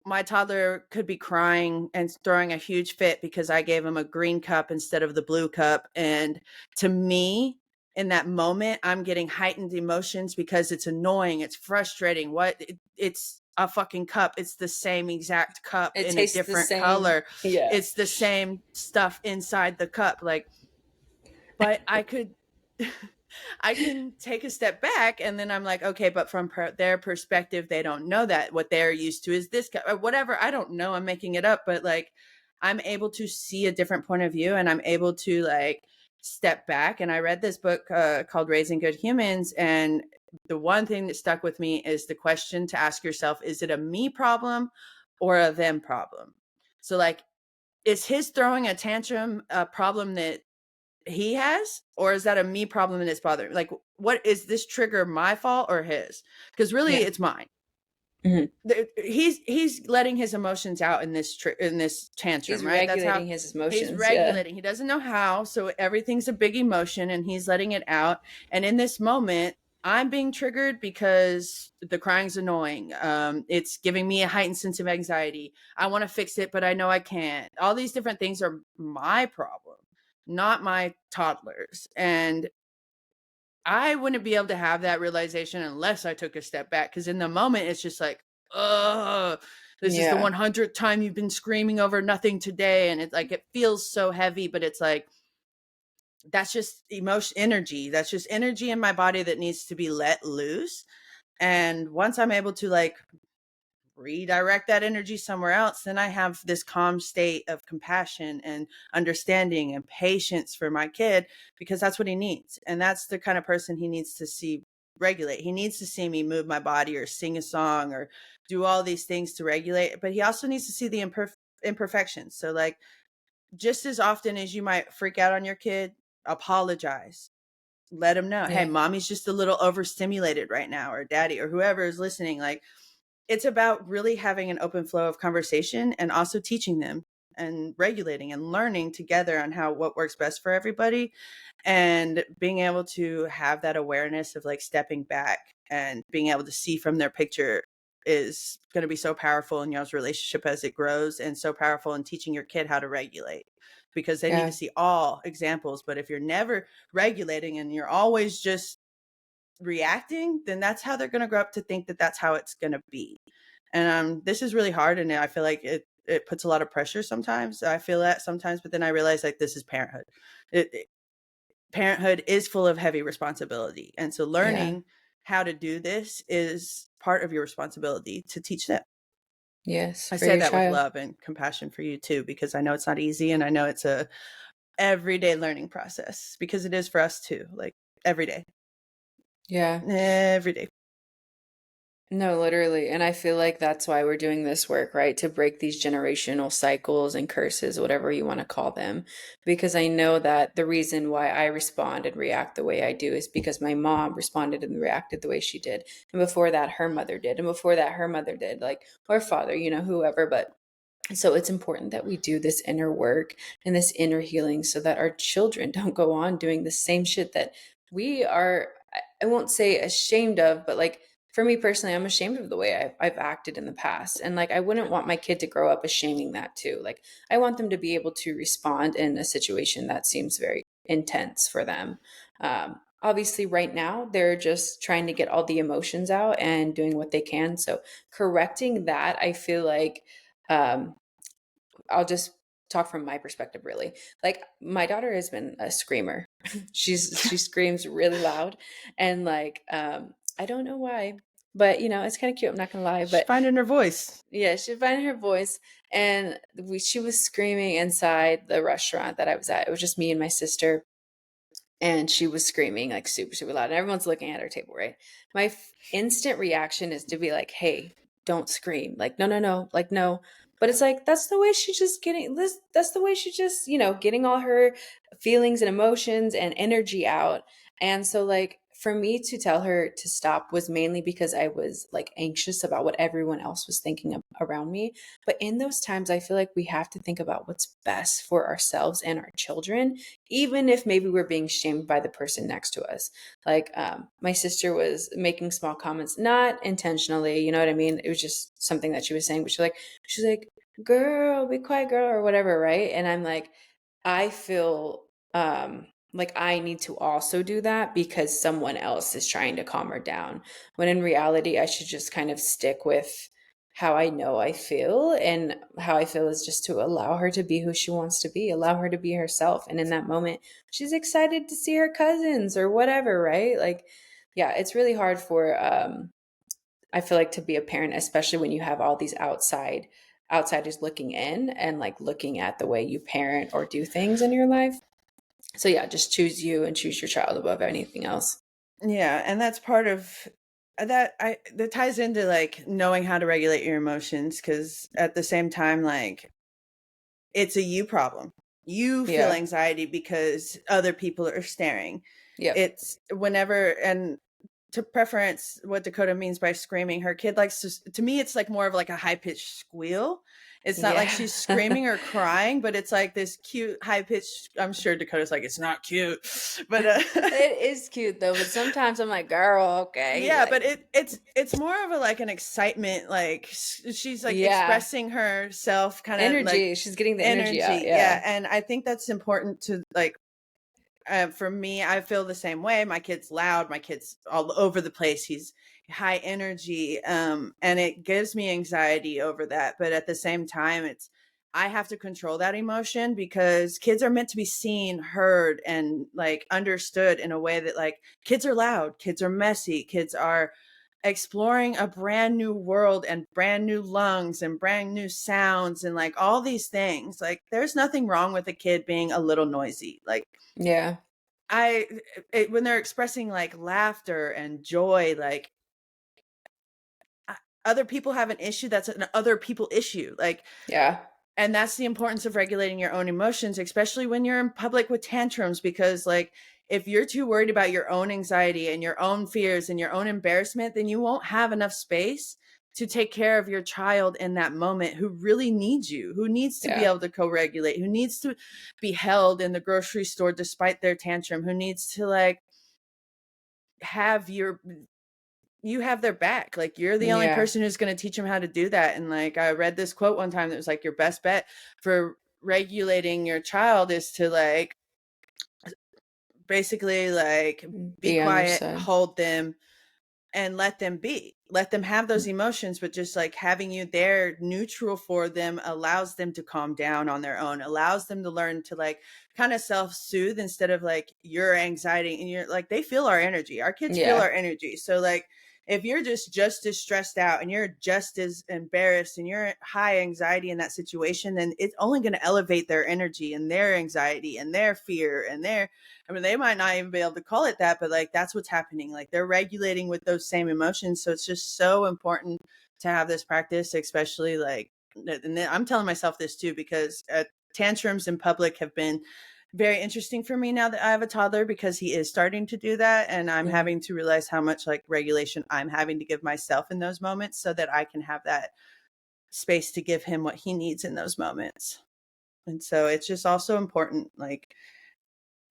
A: my toddler could be crying and throwing a huge fit because I gave him a green cup instead of the blue cup. And to me, in that moment, I'm getting heightened emotions because it's annoying. It's frustrating. It's a fucking cup. It's the same exact cup
B: It
A: in a
B: tastes the
A: different
B: same.
A: color.
B: Yeah.
A: It's the same stuff inside the cup. Like, but I could I can take a step back and then I'm like, okay, but from their perspective, they don't know that. What they're used to is this, or whatever. I don't know. I'm making it up, but like, I'm able to see a different point of view and I'm able to like step back. And I read this book called Raising Good Humans. And the one thing that stuck with me is the question to ask yourself, is it a me problem or a them problem? So, like, is his throwing a tantrum a problem that he has, or is that a me problem and it's bothering me? Like, what is this trigger, my fault or his? Because really
B: Yeah.
A: it's mine.
B: Hmm.
A: He's letting his emotions out in this
B: He's
A: tantrum, right? That's how
B: regulating his
A: he's
B: emotions. Yeah.
A: regulating. He doesn't know how, so everything's a big emotion and he's letting it out. And in this moment, I'm being triggered because the crying's annoying. It's giving me a heightened sense of anxiety. I want to fix it, but I know I can't. All these different things are my problem, not my toddler's. And I wouldn't be able to have that realization unless I took a step back. Because in the moment, it's just like, oh, this is the
B: Yeah.
A: 100th time you've been screaming over nothing today. And it's like, it feels so heavy, but it's like, that's just emotion energy. That's just energy in my body that needs to be let loose. And once I'm able to like redirect that energy somewhere else, then I have this calm state of compassion and understanding and patience for my kid, because that's what he needs. And that's the kind of person he needs to see regulate. He needs to see me move my body or sing a song or do all these things to regulate, but he also needs to see the imperfections. So, like, just as often as you might freak out on your kid, apologize. Let him know, hey,
B: Yeah.
A: mommy's just a little overstimulated right now, or daddy, or whoever is listening. Like, it's about really having an open flow of conversation and also teaching them and regulating and learning together on how what works best for everybody, and being able to have that awareness of like stepping back and being able to see from their picture is going to be so powerful in y'all's relationship as it grows, and so powerful in teaching your kid how to regulate, because they need to
B: Yeah.
A: see all examples. But if you're never regulating and you're always just reacting, then that's how they're going to grow up to think that that's how it's going to be. And this is really hard, and I feel like it puts a lot of pressure sometimes. I feel that sometimes, but then I realize like this is parenthood. Parenthood is full of heavy responsibility, and so
B: Yeah.
A: learning how to do this is part of your responsibility to teach them.
B: Yes.
A: I
B: For
A: say
B: your
A: that with
B: child.
A: love and compassion for you too, because I know it's not easy, and I know it's a everyday learning process, because it is for us too. Like, every day,
B: Yeah.
A: every day.
B: No, literally. And I feel like that's why we're doing this work, right? To break these generational cycles and curses, whatever you want to call them. Because I know that the reason why I respond and react the way I do is because my mom responded and reacted the way she did. And before that, her mother did. And before that, her mother did, like, or father, whoever. But so it's important that we do this inner work and this inner healing so that our children don't go on doing the same shit that we are, I won't say ashamed of, but like for me personally, I'm ashamed of the way I've acted in the past. And like, I wouldn't want my kid to grow up ashaming that too. Like, I want them to be able to respond in a situation that seems very intense for them. Obviously, right now, they're just trying to get all the emotions out and doing what they can. So, correcting that, I feel like, um, I'll just talk from my perspective, really. Like, my daughter has been a screamer. She screams really loud, and like, I don't know why, But it's kind of cute. I'm not gonna lie.
A: She's
B: But
A: finding her voice.
B: yeah, she found her voice, and she was screaming inside the restaurant that I was at. It was just me and my sister, and she was screaming like super super loud, and everyone's looking at her table, right? My instant reaction is to be like, hey, don't scream, like no no no, like no. But it's like that's the way she's just getting this, that's the way she's just getting all her feelings and emotions and energy out. And so like for me to tell her to stop was mainly because I was like anxious about what everyone else was thinking around me. But in those times I feel like we have to think about what's best for ourselves and our children, even if maybe we're being shamed by the person next to us. Like my sister was making small comments, not intentionally, you know what I mean? It was just something that she was saying, but she's like, girl, be quiet, girl, or whatever, right? And I'm like, I feel like I need to also do that because someone else is trying to calm her down. When in reality, I should just kind of stick with how I know I feel. And how I feel is just to allow her to be who she wants to be, allow her to be herself. And in that moment, she's excited to see her cousins or whatever, right? Like, yeah, it's really hard for, I feel like, to be a parent, especially when you have all these outsiders looking in and like looking at the way you parent or do things in your life. So yeah, just choose you and choose your child above anything else.
A: Yeah, and that's part of that ties into like knowing how to regulate your emotions, cuz at the same time like it's a you problem. You feel
B: Yeah.
A: anxiety because other people are staring.
B: Yep.
A: It's whenever, and to preference what Dakota means by screaming, her kid likes to me it's like more of like a high pitched squeal. It's not like
B: Yeah.
A: she's screaming or crying, but it's like this cute high pitched. I'm sure Dakota's like it's not cute, but
B: It is cute though, but sometimes I'm like, girl, okay,
A: yeah, but
B: like,
A: it's more of a like an excitement, like she's like
B: yeah,
A: expressing herself kind of like
B: energy. She's getting the energy out.
A: energy. Yeah,
B: Yeah.
A: and I think that's important to like for me, I feel the same way. My kid's loud. My kid's all over the place. He's high energy, and it gives me anxiety over that. But at the same time, it's I have to control that emotion because kids are meant to be seen, heard, and like understood in a way that like kids are loud, kids are messy, kids are exploring a brand new world and brand new lungs and brand new sounds and like all these things. Like there's nothing wrong with a kid being a little noisy. Like
B: Yeah.
A: I when they're expressing like laughter and joy, like other people have an issue that's an other people issue. Like,
B: Yeah.
A: and that's the importance of regulating your own emotions, especially when you're in public with tantrums, because like if you're too worried about your own anxiety and your own fears and your own embarrassment, then you won't have enough space to take care of your child in that moment who really needs you, who needs to be
B: Yeah.
A: able to co-regulate, who needs to be held in the grocery store despite their tantrum, who needs to like have your you have their back. Like you're the only
B: Yeah.
A: person who's going to teach them how to do that. And like I read this quote one time that was like your best bet for regulating your child is to like basically like be
B: Be on their
A: quiet,
B: side.
A: hold them, and let them be. Let them have those emotions, but just like having you there neutral for them allows them to calm down on their own, allows them to learn to like kind of self-soothe instead of like your anxiety and you're like they feel our energy. Our kids feel
B: Yeah.
A: our energy. So like if you're just as stressed out and you're just as embarrassed and you're high anxiety in that situation, then it's only going to elevate their energy and their anxiety and their fear and their I mean, they might not even be able to call it that, but like that's what's happening. Like they're regulating with those same emotions. So it's just so important to have this practice, especially like, and I'm telling myself this too, because tantrums in public have been very interesting for me now that I have a toddler because he is starting to do that. And I'm
B: Mhm.
A: having to realize how much like regulation I'm having to give myself in those moments so that I can have that space to give him what he needs in those moments. And so it's just also important, like,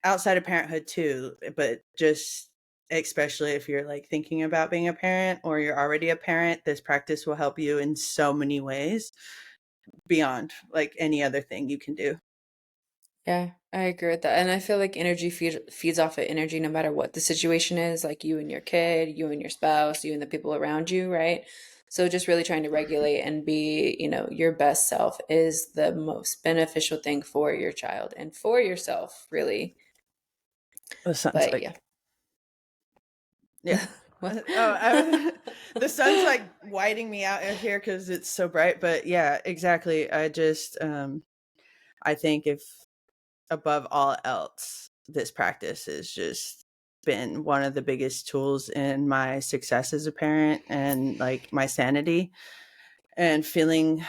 A: outside of parenthood too, but just especially if you're like thinking about being a parent or you're already a parent, this practice will help you in so many ways beyond like any other thing you can do.
B: Yeah, I agree with that. And I feel like energy feeds off of energy no matter what the situation is, like you and your kid, you and your spouse, you and the people around you, right? So just really trying to regulate and be, your best self is the most beneficial thing for your child and for yourself, really.
A: The sun's
B: But
A: like,
B: yeah.
A: yeah.
B: What?
A: The sun's like whiting me out here because it's so bright. But yeah, exactly. I think if above all else, this practice has just been one of the biggest tools in my success as a parent and like my sanity and feeling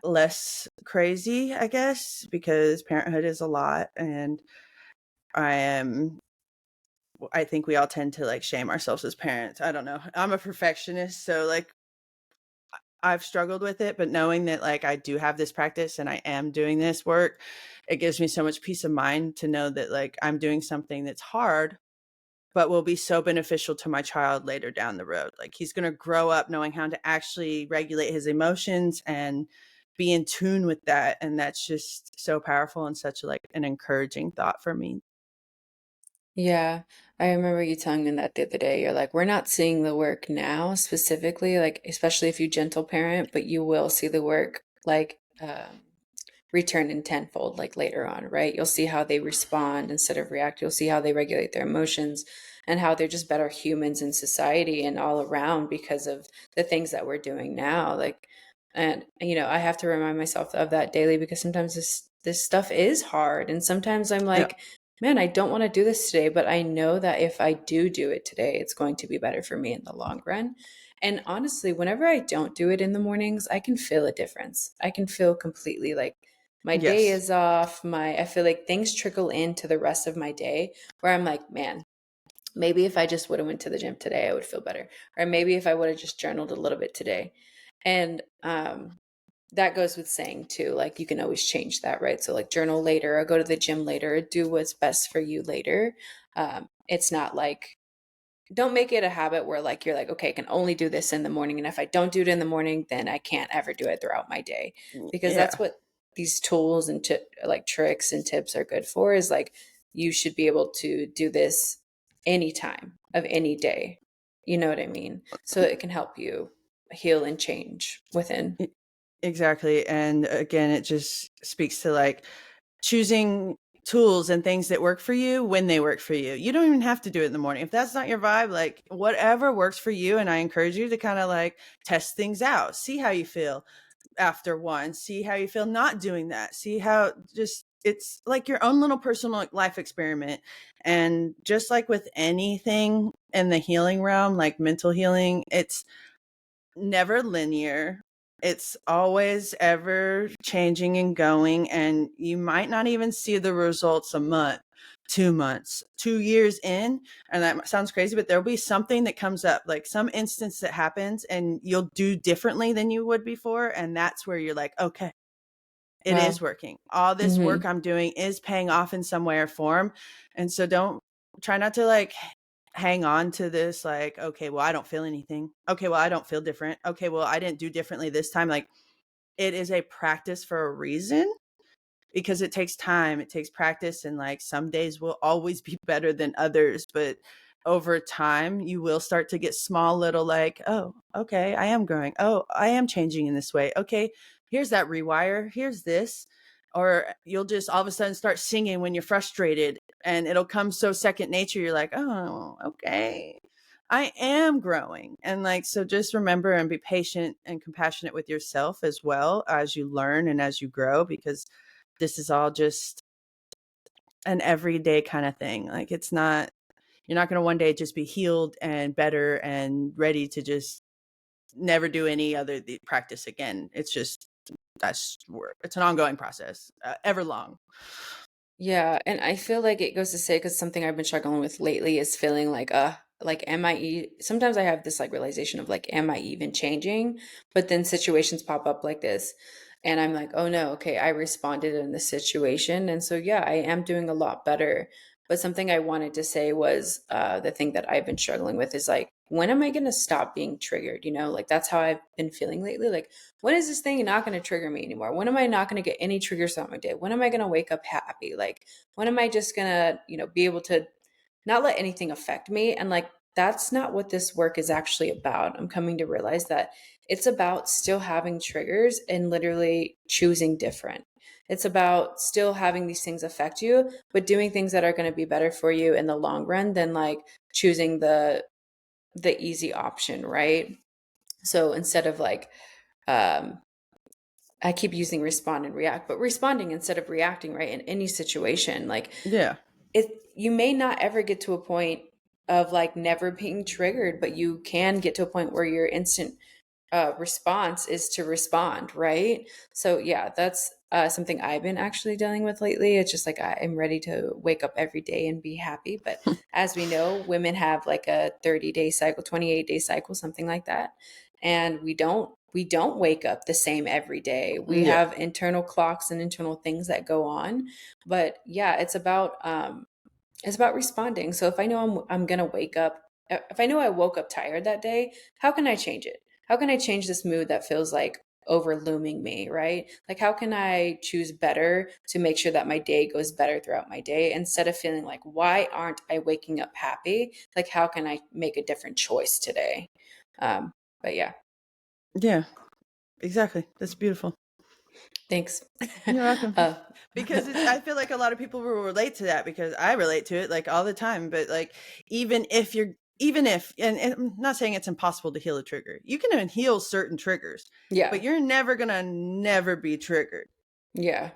A: less crazy, I guess, because parenthood is a lot. And I am, I think we all tend to like shame ourselves as parents. I don't know. I'm a perfectionist. So like I've struggled with it, but knowing that like I do have this practice and I am doing this work, it gives me so much peace of mind to know that like I'm doing something that's hard, but will be so beneficial to my child later down the road. Like he's going to grow up knowing how to actually regulate his emotions and be in tune with that. And that's just so powerful and such like an encouraging thought for me.
B: Yeah, I remember you telling me that the other day. You're like, we're not seeing the work now specifically, like especially if you gentle parent, but you will see the work like return in tenfold, like later on, right? You'll see how they respond instead of react. You'll see how they regulate their emotions and how they're just better humans in society and all around because of the things that we're doing now. Like, and I have to remind myself of that daily because sometimes this stuff is hard, and sometimes I'm
A: Yeah.
B: like, man, I don't want to do this today, but I know that if I do it today, it's going to be better for me in the long run. And honestly, whenever I don't do it in the mornings, I can feel a difference. I can feel completely like my day
A: Yes.
B: is off. I feel like things trickle into the rest of my day where I'm like, man, maybe if I just would have went to the gym today, I would feel better. Or maybe if I would have just journaled a little bit today. And that goes with saying too, like you can always change that, right? So like journal later or go to the gym later, or do what's best for you later. It's not like, don't make it a habit where like you're like, okay, I can only do this in the morning, and if I don't do it in the morning, then I can't ever do it throughout my day, because that's
A: Yeah.
B: what these tools and like tricks and tips are good for, is like you should be able to do this anytime of any day, you know what I mean, so it can help you heal and change within.
A: Exactly. And again, it just speaks to like choosing tools and things that work for you when they work for you. You don't even have to do it in the morning. If that's not your vibe, like whatever works for you. And I encourage you to kind of like test things out, see how you feel after one, see how you feel not doing that, see how just it's like your own little personal life experiment. And just like with anything in the healing realm, like mental healing, it's never linear. It's always ever changing and going. And you might not even see the results a month, 2 months, 2 years in. And that sounds crazy, but there'll be something that comes up, like some instance that happens, and you'll do differently than you would before. And that's where you're like, okay, it is
B: Wow.
A: working. All this
B: Mm-hmm.
A: work I'm doing is paying off in some way or form. And so don't try not to like hang on to this like, okay, well, I don't feel anything. Okay, well, I don't feel different. Okay, well, I didn't do differently this time. Like it is a practice for a reason, because it takes time, it takes practice, and like some days will always be better than others, but over time you will start to get small little like, oh, okay, I am growing. Oh, I am changing in this way. Okay, here's that rewire. Here's this. Or you'll just all of a sudden start singing when you're frustrated, and it'll come so second nature. You're like, oh, okay, I am growing. And like, so just remember and be patient and compassionate with yourself as well as you learn and as you grow, because this is all just an everyday kind of thing. Like it's not, you're not going to one day just be healed and better and ready to just never do any other practice again. It's just, that's work. It's an ongoing process, ever long.
B: Yeah, and I feel like it goes to say, because something I've been struggling with lately is feeling like am sometimes I have this like realization of like, am I even changing? But then situations pop up like this, and I'm like, oh no, okay, I responded in this situation, and so yeah, I am doing a lot better. But something I wanted to say was the thing that I've been struggling with is like, when am I gonna stop being triggered? Like that's how I've been feeling lately. Like, when is this thing not going to trigger me anymore? When am I not going to get any triggers on my day? When am I going to wake up happy? Like, when am I just going to, be able to not let anything affect me? And like, that's not what this work is actually about. I'm coming to realize that it's about still having triggers and literally choosing different. It's about still having these things affect you, but doing things that are going to be better for you in the long run than like choosing the the easy option, right? So instead of like, um, I keep using respond and react, but responding instead of reacting, right? In any situation, like
A: Yeah.
B: you may not ever get to a point of like never being triggered, but you can get to a point where your instant response is to respond, right? So yeah, that's something I've been actually dealing with lately. It's just like I'm ready to wake up every day and be happy. But as we know, women have like a 30-day cycle, 28-day cycle, something like that, and we don't wake up the same every day. We
A: Yeah.
B: have internal clocks and internal things that go on. But yeah, it's about responding. So if I know I'm gonna wake up, if I know I woke up tired that day, how can I change it? How can I change this mood that feels like overlooming me, right? Like how can I choose better to make sure that my day goes better throughout my day instead of feeling like why aren't I waking up happy? Like how can I make a different choice today? But yeah,
A: Yeah. Exactly. That's beautiful.
B: thanks.
A: You're welcome.
B: uh,
A: Because I feel like a lot of people will relate to that because I relate to it like all the time. But like, even if, and I'm not saying it's impossible to heal a trigger, you can heal certain triggers,
B: yeah,
A: but you're never going to never be triggered.
B: yeah,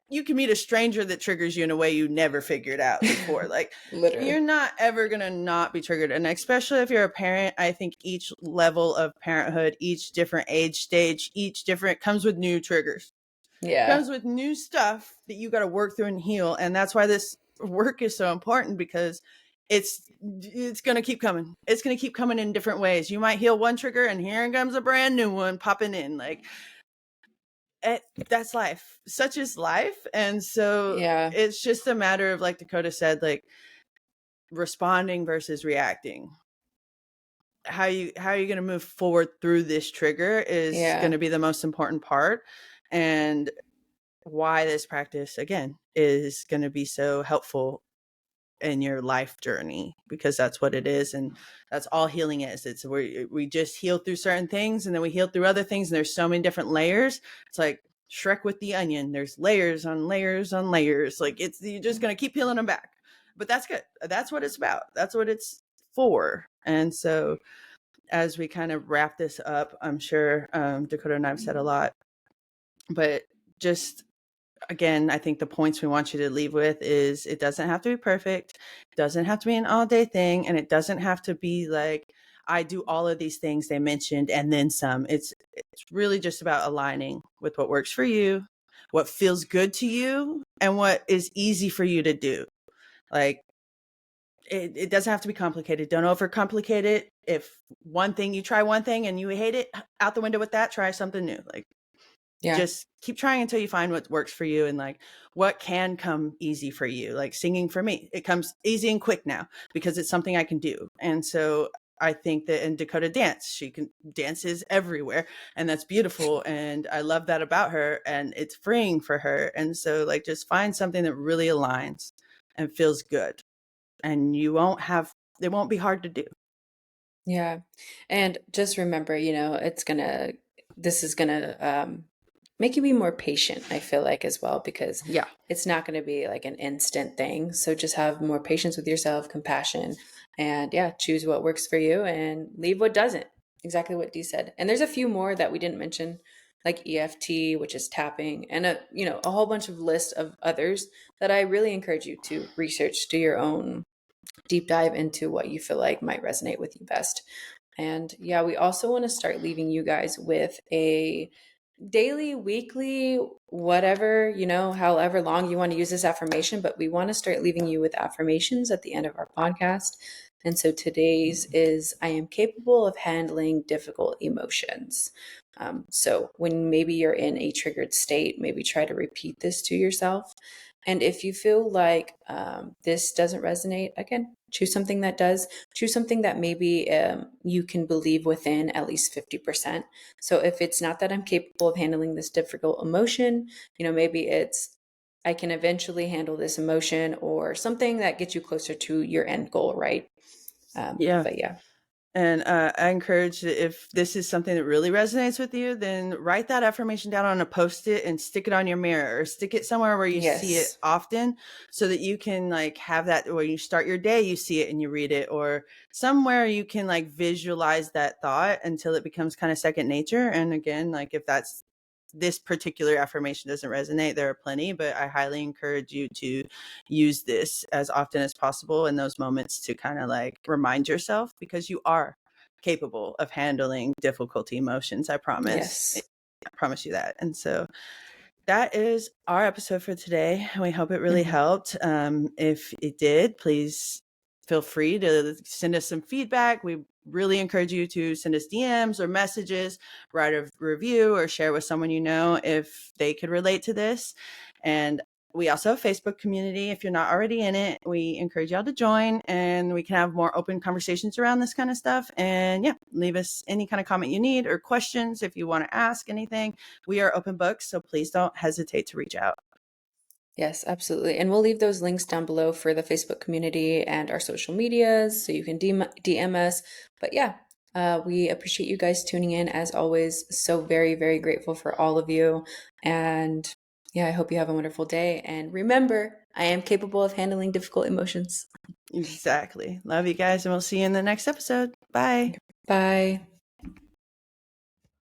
A: You can meet a stranger that triggers you in a way you never figured out before. Like, you're
B: literally,
A: not ever going to not be triggered. And especially if you're a parent, I think each level of parenthood, each different age stage, each different comes with new triggers,
B: yeah,
A: comes with new stuff that you got to work through and heal. And that's why this work is so important, because it's going to keep coming. It's going to keep coming in different ways. You might heal one trigger and here comes a brand new one popping in. Like, that's life. Such is life. And so
B: yeah,
A: it's just a matter of, like Dakota said, like responding versus reacting. How are you going to move forward through this trigger is going
B: yeah,
A: to be the most important part. And why this practice again is going to be so helpful in your life journey, because that's what it is. And that's all healing is. It's where we just heal through certain things and then we heal through other things, and there's so many different layers. It's like Shrek with the onion. There's layers on layers on layers. Like, it's, you're just going to keep peeling them back. But that's good. That's what it's about. That's what it's for. And so as we kind of wrap this up, I'm sure Dakota and I've said a lot, but just again, I think the points we want you to leave with is it doesn't have to be perfect. It doesn't have to be an all day thing. And it doesn't have to be like, I do all of these things they mentioned and then some. It's really just about aligning with what works for you, what feels good to you, and what is easy for you to do. Like, it doesn't have to be complicated. Don't overcomplicate it. If one thing, you try one thing and you hate it, out the window with that, try something new. Like,
B: yeah,
A: just keep trying until you find what works for you, and like what can come easy for you. Like singing for me, it comes easy and quick now because it's something I can do. And so I think that in Dakota dance, she can dances everywhere, and that's beautiful. And I love that about her, and it's freeing for her. And so like just find something that really aligns and feels good, and it won't be hard to do.
B: yeah. And just remember, this is gonna make you be more patient, I feel like, as well, because
A: Yeah.
B: it's not gonna be like an instant thing. So just have more patience with yourself, compassion, and yeah, choose what works for you and leave what doesn't. Exactly what Dee said. And there's a few more that we didn't mention, like EFT, which is tapping, and a whole bunch of list of others that I really encourage you to research, do your own deep dive into what you feel like might resonate with you best. And yeah, we also want to start leaving you guys with a daily, weekly, whatever, however long you want to use this affirmation, but we want to start leaving you with affirmations at the end of our podcast. And so today's is I am capable of handling difficult emotions. So when maybe you're in a triggered state, maybe try to repeat this to yourself. And if you feel like this doesn't resonate, again, choose something that does. Choose something that maybe you can believe within at least 50%. So if it's not that I'm capable of handling this difficult emotion, maybe it's I can eventually handle this emotion or something that gets you closer to your end goal, right?
A: Yeah.
B: But yeah,
A: And I encourage that if this is something that really resonates with you, then write that affirmation down on a post-it and stick it on your mirror, or stick it somewhere where you see it
B: Yes.
A: often, so that you can like have that when you start your day, you see it and you read it, or somewhere you can like visualize that thought until it becomes kind of second nature. And again, like if that's this particular affirmation doesn't resonate, there are plenty, but I highly encourage you to use this as often as possible in those moments to kind of like remind yourself, because you are capable of handling difficult emotions. I promise. I
B: Yes.
A: promise you that. And so that is our episode for today. We hope it really
B: Hmm.
A: helped. If it did, please feel free to send us some feedback. We really encourage you to send us DMs or messages, write a review, or share with someone you know if they could relate to this. And we also have a Facebook community. If you're not already in it, we encourage y'all to join, and we can have more open conversations around this kind of stuff. And yeah, leave us any kind of comment you need or questions if you want to ask anything. We are open books, so please don't hesitate to reach out.
B: Yes, absolutely. And we'll leave those links down below for the Facebook community and our social medias so you can DM us. But yeah, we appreciate you guys tuning in as always. So very, very grateful for all of you. And yeah, I hope you have a wonderful day. And remember, I am capable of handling difficult emotions.
A: Exactly. Love you guys, and we'll see you in the next episode. Bye.
B: Bye.